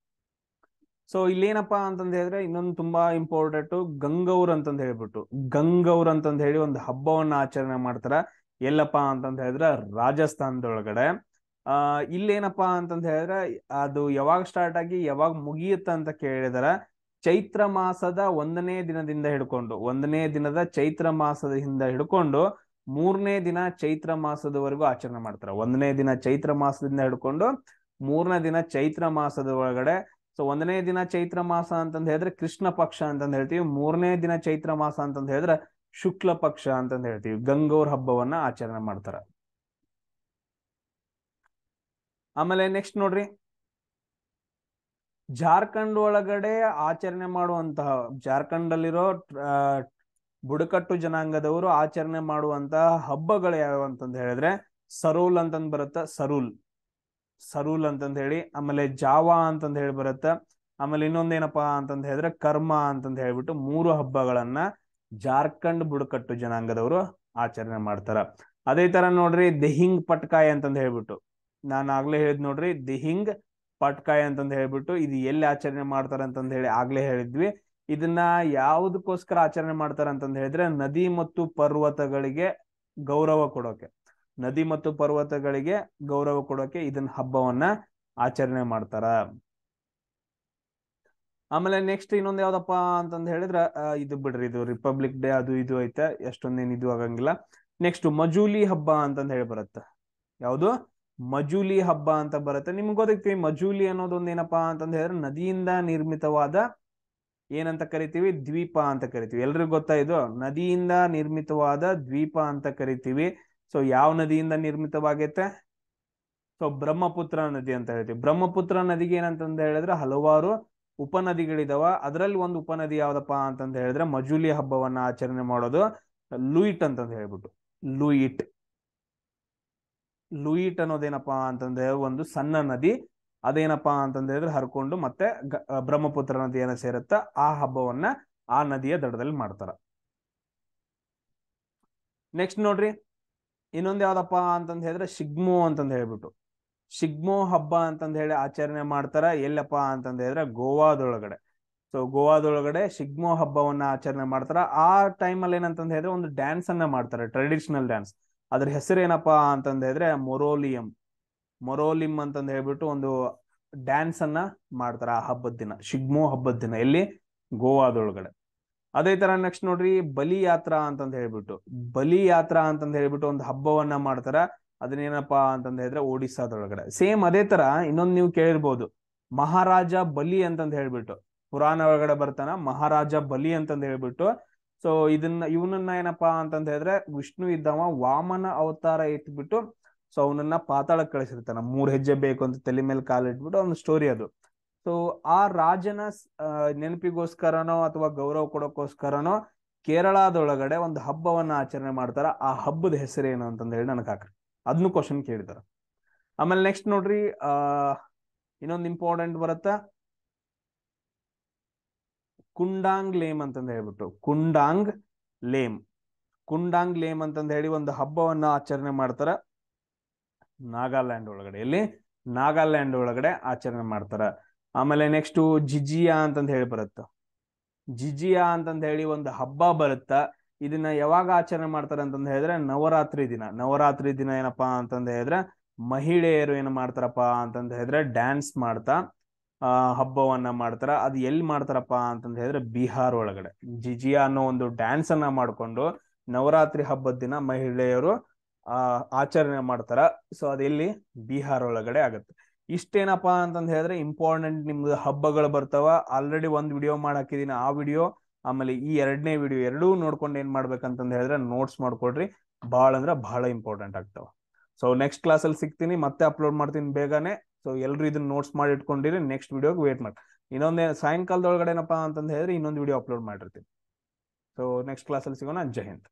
A: ಸೊ ಇಲ್ಲೇನಪ್ಪಾ ಅಂತಂದ ಹೇಳಿದ್ರೆ ಇನ್ನೊಂದು ತುಂಬಾ ಇಂಪಾರ್ಟೆಂಟ್, ಗಂಗೌರ್ ಅಂತಂದ್ ಹೇಳ್ಬಿಟ್ಟು, ಗಂಗೌರ್ ಅಂತಂದ್ ಹೇಳಿ ಒಂದು ಹಬ್ಬವನ್ನ ಆಚರಣೆ ಮಾಡ್ತಾರ. ಎಲ್ಲಪ್ಪಾ ಅಂತಂದ ಹೇಳಿದ್ರೆ ರಾಜಸ್ಥಾನದೊಳಗಡೆ. ಇಲ್ಲೇನಪ್ಪಾ ಅಂತಂದ ಹೇಳಿದ್ರೆ ಅದು ಯಾವಾಗ ಸ್ಟಾರ್ಟ್ ಆಗಿ ಯಾವಾಗ ಮುಗಿಯುತ್ತ ಅಂತ ಕೇಳಿದಾರ. ಚೈತ್ರ ಮಾಸದ 1ನೇ ದಿನದಿಂದ ಹಿಡ್ಕೊಂಡು, 1ನೇ ದಿನದ ಚೈತ್ರ ಮಾಸದಿಂದ ಹಿಡ್ಕೊಂಡು 3ನೇ ದಿನ ಚೈತ್ರ ಮಾಸದವರೆಗೂ ಆಚರಣೆ ಮಾಡ್ತಾರೆ. 1ನೇ ದಿನ ಚೈತ್ರ ಮಾಸದಿಂದ ಹಿಡ್ಕೊಂಡು 3ನೇ ದಿನ ಚೈತ್ರ ಮಾಸದ ಒಳಗಡೆ. ಸೊ 1ನೇ ದಿನ ಚೈತ್ರ ಮಾಸ ಅಂತಂದ್ ಹೇಳಿದ್ರೆ ಕೃಷ್ಣ ಪಕ್ಷ ಅಂತಂದ್ ಹೇಳ್ತೀವಿ. 3ನೇ ದಿನ ಚೈತ್ರ ಮಾಸ ಅಂತಂದ್ ಹೇಳಿದ್ರೆ ಶುಕ್ಲ ಪಕ್ಷ ಅಂತಂದ್ ಹೇಳ್ತೀವಿ. ಗಂಗೌರ್ ಹಬ್ಬವನ್ನ ಆಚರಣೆ ಮಾಡ್ತಾರ. ಆಮೇಲೆ ನೆಕ್ಸ್ಟ್ ನೋಡ್ರಿ, ಜಾರ್ಖಂಡ್ ಒಳಗಡೆ ಆಚರಣೆ ಮಾಡುವಂತಹ, ಜಾರ್ಖಂಡ್ ಅಲ್ಲಿರೋ ಬುಡಕಟ್ಟು ಜನಾಂಗದವರು ಆಚರಣೆ ಮಾಡುವಂತಹ ಹಬ್ಬಗಳು ಯಾವ್ಯಾವ ಅಂತಂದ್ ಹೇಳಿದ್ರೆ ಸರೂಲ್ ಅಂತಂದ್ ಬರುತ್ತ, ಸರೂಲ್ ಅಂತಂದ್ ಹೇಳಿ. ಆಮೇಲೆ ಜಾವಾ ಅಂತಂದ್ ಹೇಳಿ ಬರುತ್ತ. ಆಮೇಲೆ ಇನ್ನೊಂದೇನಪ್ಪಾ ಅಂತಂದ್ ಹೇಳಿದ್ರೆ ಕರ್ಮ ಅಂತಂದ್ ಹೇಳ್ಬಿಟ್ಟು 3 ಹಬ್ಬಗಳನ್ನ ಜಾರ್ಖಂಡ್ ಬುಡಕಟ್ಟು ಜನಾಂಗದವರು ಆಚರಣೆ ಮಾಡ್ತಾರ. ಅದೇ ತರ ನೋಡ್ರಿ ದಿಹಿಂಗ್ ಪಟ್ಕಾಯ್ ಅಂತಂದ್ ಹೇಳ್ಬಿಟ್ಟು, ನಾನು ಆಗ್ಲೇ ಹೇಳಿದ್ ನೋಡ್ರಿ ದಿಹಿಂಗ್ ಪಟ್ಕಾಯ್ ಅಂತಂದ್ ಹೇಳ್ಬಿಟ್ಟು, ಇದು ಎಲ್ಲಿ ಆಚರಣೆ ಮಾಡ್ತಾರ ಅಂತಂದ್ ಹೇಳಿ ಆಗ್ಲೇ ಹೇಳಿದ್ವಿ. ಇದನ್ನ ಯಾವುದಕ್ಕೋಸ್ಕರ ಆಚರಣೆ ಮಾಡ್ತಾರ ಅಂತಂದ್ ಹೇಳಿದ್ರೆ ನದಿ ಮತ್ತು ಪರ್ವತಗಳಿಗೆ ಗೌರವ ಕೊಡೋಕೆ, ನದಿ ಮತ್ತು ಪರ್ವತಗಳಿಗೆ ಗೌರವ ಕೊಡೋಕೆ ಇದನ್ನ ಹಬ್ಬವನ್ನ ಆಚರಣೆ ಮಾಡ್ತಾರ. ಆಮೇಲೆ ನೆಕ್ಸ್ಟ್ ಇನ್ನೊಂದು ಯಾವ್ದಪ್ಪ ಅಂತಂದ್ ಹೇಳಿದ್ರ ಇದು ಬಿಡ್ರಿ, ಇದು ರಿಪಬ್ಲಿಕ್ ಡೇ ಅದು ಇದು ಐತೆ, ಎಷ್ಟೊಂದೇನು ಇದು ಆಗಂಗಿಲ್ಲ. ನೆಕ್ಸ್ಟ್ ಮಜೂಲಿ ಹಬ್ಬ ಅಂತಂದ್ ಹೇಳಿ ಬರುತ್ತ. ಯಾವುದು ಮಜೂಲಿ ಹಬ್ಬ ಅಂತ ಬರುತ್ತೆ. ನಿಮ್ಗೆ ಗೊತ್ತೈತಿ ಮಜೂಲಿ ಅನ್ನೋದೊಂದು ಏನಪ್ಪಾ ಅಂತಂದ್ ಹೇಳಿದ್ರೆ ನದಿಯಿಂದ ನಿರ್ಮಿತವಾದ ಏನಂತ ಕರಿತೀವಿ, ದ್ವೀಪ ಅಂತ ಕರಿತೀವಿ. ಎಲ್ರಿಗೂ ಗೊತ್ತಾ ಇದು, ನದಿಯಿಂದ ನಿರ್ಮಿತವಾದ ದ್ವೀಪ ಅಂತ ಕರಿತೀವಿ. ಸೊ ಯಾವ ನದಿಯಿಂದ ನಿರ್ಮಿತವಾಗೈತೆ? ಸೊ ಬ್ರಹ್ಮಪುತ್ರ ನದಿ ಅಂತ ಹೇಳ್ತೀವಿ. ಬ್ರಹ್ಮಪುತ್ರ ನದಿಗೆ ಏನಂತಂದ ಹೇಳಿದ್ರೆ ಹಲವಾರು ಉಪನದಿಗಳಿದಾವ. ಅದರಲ್ಲಿ ಒಂದು ಉಪನದಿ ಯಾವ್ದಪ್ಪ ಅಂತಂದ ಹೇಳಿದ್ರೆ ಮಜೂಲಿ ಹಬ್ಬವನ್ನ ಆಚರಣೆ ಮಾಡೋದು ಲೂಯಿಟ್ ಅಂತಂದ ಹೇಳ್ಬಿಟ್ಟು. ಲೂಯಿಟ್ ಲೂಯಿಟ್ ಅನ್ನೋದೇನಪ್ಪಾ ಅಂತಂದ್ರೆ ಒಂದು ಸಣ್ಣ ನದಿ. ಅದೇನಪ್ಪಾ ಅಂತಂದ ಹೇಳಿದ್ರೆ ಹರ್ಕೊಂಡು ಮತ್ತೆ ಬ್ರಹ್ಮಪುತ್ರ ನದಿಯನ್ನ ಸೇರುತ್ತ. ಆ ಹಬ್ಬವನ್ನ ಆ ನದಿಯ ದಡದಲ್ಲಿ ಮಾಡ್ತಾರ. ನೆಕ್ಸ್ಟ್ ನೋಡ್ರಿ, ಇನ್ನೊಂದ್ ಯಾವ್ದಪ್ಪ ಅಂತಂದ ಹೇಳಿದ್ರೆ ಶಿಗ್ಮೋ ಅಂತಂದ ಹೇಳ್ಬಿಟ್ಟು, ಶಿಗ್ಮೋ ಹಬ್ಬ ಅಂತಂದ ಹೇಳಿ ಆಚರಣೆ ಮಾಡ್ತಾರ. ಎಲ್ಲಪ್ಪ ಅಂತಂದ ಹೇಳಿದ್ರೆ ಗೋವಾದೊಳಗಡೆ. ಸೊ ಗೋವಾದೊಳಗಡೆ ಶಿಗ್ಮೋ ಹಬ್ಬವನ್ನ ಆಚರಣೆ ಮಾಡ್ತಾರ. ಆ ಟೈಮಲ್ಲಿ ಏನಂತಂದ ಹೇಳಿದ್ರೆ ಒಂದು ಡ್ಯಾನ್ಸ್ ಅನ್ನ ಮಾಡ್ತಾರೆ, ಟ್ರೆಡಿಷನಲ್ ಡ್ಯಾನ್ಸ್. ಅದ್ರ ಹೆಸರು ಏನಪ್ಪಾ ಅಂತಂದ ಹೇಳಿದ್ರೆ ಮೊರೋಲಿಯಂ ಅಂತಂದ ಹೇಳ್ಬಿಟ್ಟು ಒಂದು ಡ್ಯಾನ್ಸ್ ಅನ್ನ ಮಾಡ್ತಾರ ಆ ಹಬ್ಬದ ದಿನ, ಶಿಗ್ಮೋ ಹಬ್ಬದ ದಿನ, ಎಲ್ಲಿ ಗೋವಾದೊಳಗಡೆ. ಅದೇ ತರ ನೆಕ್ಸ್ಟ್ ನೋಡ್ರಿ ಬಲಿ ಯಾತ್ರಾ ಅಂತಂದ ಹೇಳ್ಬಿಟ್ಟು ಒಂದು ಹಬ್ಬವನ್ನ ಮಾಡ್ತಾರ. ಅದನ್ನೇನಪ್ಪಾ ಅಂತಂದ ಹೇಳಿದ್ರೆ ಒಡಿಸ್ಸಾದೊಳಗಡೆ. ಸೇಮ್ ಅದೇ ತರ ಇನ್ನೊಂದು ನೀವು ಕೇಳಿರ್ಬೋದು, ಮಹಾರಾಜ ಬಲಿ ಅಂತಂದ ಹೇಳ್ಬಿಟ್ಟು, ಪುರಾಣ ಒಳಗಡೆ ಬರ್ತಾನ ಮಹಾರಾಜ ಬಲಿ ಅಂತಂದ ಹೇಳ್ಬಿಟ್ಟು. ಸೊ ಇವನನ್ನ ಏನಪ್ಪಾ ಅಂತಂದ ಹೇಳಿದ್ರೆ ವಿಷ್ಣು ಇದ್ದವ ವಾಮನ ಅವತಾರ ಎತ್ಬಿಟ್ಟು ಸೊ ಅವನನ್ನ ಪಾತಾಳಕ್ಕೆ ಕಳಿಸಿರ್ತಾನ. 3 ಹೆಜ್ಜೆ ಬೇಕು ಅಂತ ತಲೆ ಮೇಲೆ ಕಾಲಿಟ್ಬಿಟ್ಟು ಒಂದು ಸ್ಟೋರಿ ಅದು. ಸೊ ಆ ರಾಜನ ನೆನಪಿಗೋಸ್ಕರನೋ ಅಥವಾ ಗೌರವ ಕೊಡೋಕೋಸ್ಕರನೋ ಕೇರಳದೊಳಗಡೆ ಒಂದು ಹಬ್ಬವನ್ನ ಆಚರಣೆ ಮಾಡ್ತಾರ. ಆ ಹಬ್ಬದ ಹೆಸರೇನು ಅಂತಂದ ಹೇಳಿ ನನಗೆ ಹಾಕ್ರಿ, ಅದನ್ನು ಕ್ವಶನ್ ಕೇಳಿದಾರ. ಆಮೇಲೆ ನೆಕ್ಸ್ಟ್ ನೋಡ್ರಿ, ಇನ್ನೊಂದು ಇಂಪಾರ್ಟೆಂಟ್ ಬರುತ್ತಾ ಕುಂಡಾಂಗ್ ಲೇಮ್ ಅಂತಂದ ಹೇಳ್ಬಿಟ್ಟು. ಕುಂಡಾಂಗ್ ಲೇಮ್ ಅಂತಂದ ಹೇಳಿ ಒಂದು ಹಬ್ಬವನ್ನ ಆಚರಣೆ ಮಾಡ್ತಾರ ನಾಗಾಲ್ಯಾಂಡ್ ಒಳಗಡೆ. ಎಲ್ಲಿ ನಾಗಾಲ್ಯಾಂಡ್ ಒಳಗಡೆ ಆಚರಣೆ ಮಾಡ್ತಾರ. ಆಮೇಲೆ ನೆಕ್ಸ್ಟ್ ಜಿಜಿಯಾ ಅಂತಂದ ಹೇಳಿ ಬರುತ್ತ. ಜಿಜಿಯಾ ಅಂತಂದ ಹೇಳಿ ಒಂದು ಹಬ್ಬ ಬರುತ್ತ. ಇದನ್ನ ಯಾವಾಗ ಆಚರಣೆ ಮಾಡ್ತಾರ ಅಂತಂದ ಹೇಳಿದ್ರೆ ನವರಾತ್ರಿ ದಿನ ಏನಪ್ಪಾ ಅಂತಂದ ಹೇಳಿದ್ರೆ ಮಹಿಳೆಯರು ಏನ್ ಮಾಡ್ತಾರಪ್ಪ ಅಂತಂದ ಹೇಳಿದ್ರೆ ಡ್ಯಾನ್ಸ್ ಮಾಡ್ತಾ ಹಬ್ಬವನ್ನ ಮಾಡ್ತಾರ. ಅದು ಎಲ್ಲಿ ಮಾಡ್ತಾರಪ್ಪ ಅಂತಂದ ಹೇಳಿದ್ರೆ ಬಿಹಾರ್ ಒಳಗಡೆ. ಜಿಜಿಯಾ ಅನ್ನೋ ಒಂದು ಡ್ಯಾನ್ಸ್ ಅನ್ನ ಮಾಡ್ಕೊಂಡು ನವರಾತ್ರಿ ಹಬ್ಬದ ದಿನ ಮಹಿಳೆಯರು ಆಚರಣೆ ಮಾಡ್ತಾರ. ಸೊ ಅದೆಲ್ಲಿ ಬಿಹಾರ್ ಒಳಗಡೆ ಆಗುತ್ತೆ. ಇಷ್ಟೇನಪ್ಪಾ ಅಂತಂದ ಹೇಳಿದ್ರೆ ಇಂಪಾರ್ಟೆಂಟ್ ನಿಮ್ದು ಹಬ್ಬಗಳು ಬರ್ತಾವ. ಆಲ್ರೆಡಿ ಒಂದು ವಿಡಿಯೋ ಮಾಡಾಕಿದೀನಿ, ಆ ವಿಡಿಯೋ ಆಮೇಲೆ ಈ 2ನೇ ವಿಡಿಯೋ ಎರಡೂ ನೋಡ್ಕೊಂಡು ಏನ್ ಮಾಡ್ಬೇಕಂತಂದ ಹೇಳಿದ್ರೆ ನೋಟ್ಸ್ ಮಾಡ್ಕೊಡ್ರಿ. ಬಹಳ ಅಂದ್ರೆ ಬಹಳ ಇಂಪಾರ್ಟೆಂಟ್ ಆಗ್ತಾವ. ಸೊ ನೆಕ್ಸ್ಟ್ ಕ್ಲಾಸಲ್ಲಿ ಸಿಗ್ತೀನಿ, ಮತ್ತೆ ಅಪ್ಲೋಡ್ ಮಾಡ್ತೀನಿ ಬೇಗನೆ. ಸೊ ಎಲ್ರು ಇದನ್ನ ನೋಟ್ಸ್ ಮಾಡಿ ಇಟ್ಕೊಂಡಿರಿ, ನೆಕ್ಸ್ಟ್ ವಿಡಿಯೋಗೆ ವೇಟ್ ಮಾಡಿ. ಇನ್ನೊಂದೇ ಸಾಯಂಕಾಲದೊಳಗಡೆ ಏನಪ್ಪಾ ಅಂತಂದ ಹೇಳಿದ್ರೆ ಇನ್ನೊಂದು ವಿಡಿಯೋ ಅಪ್ಲೋಡ್ ಮಾಡಿರ್ತೀನಿ. ಸೊ ನೆಕ್ಸ್ಟ್ ಕ್ಲಾಸಲ್ಲಿ ಸಿಗೋಣ. ಜೈ ಹಿಂದ್.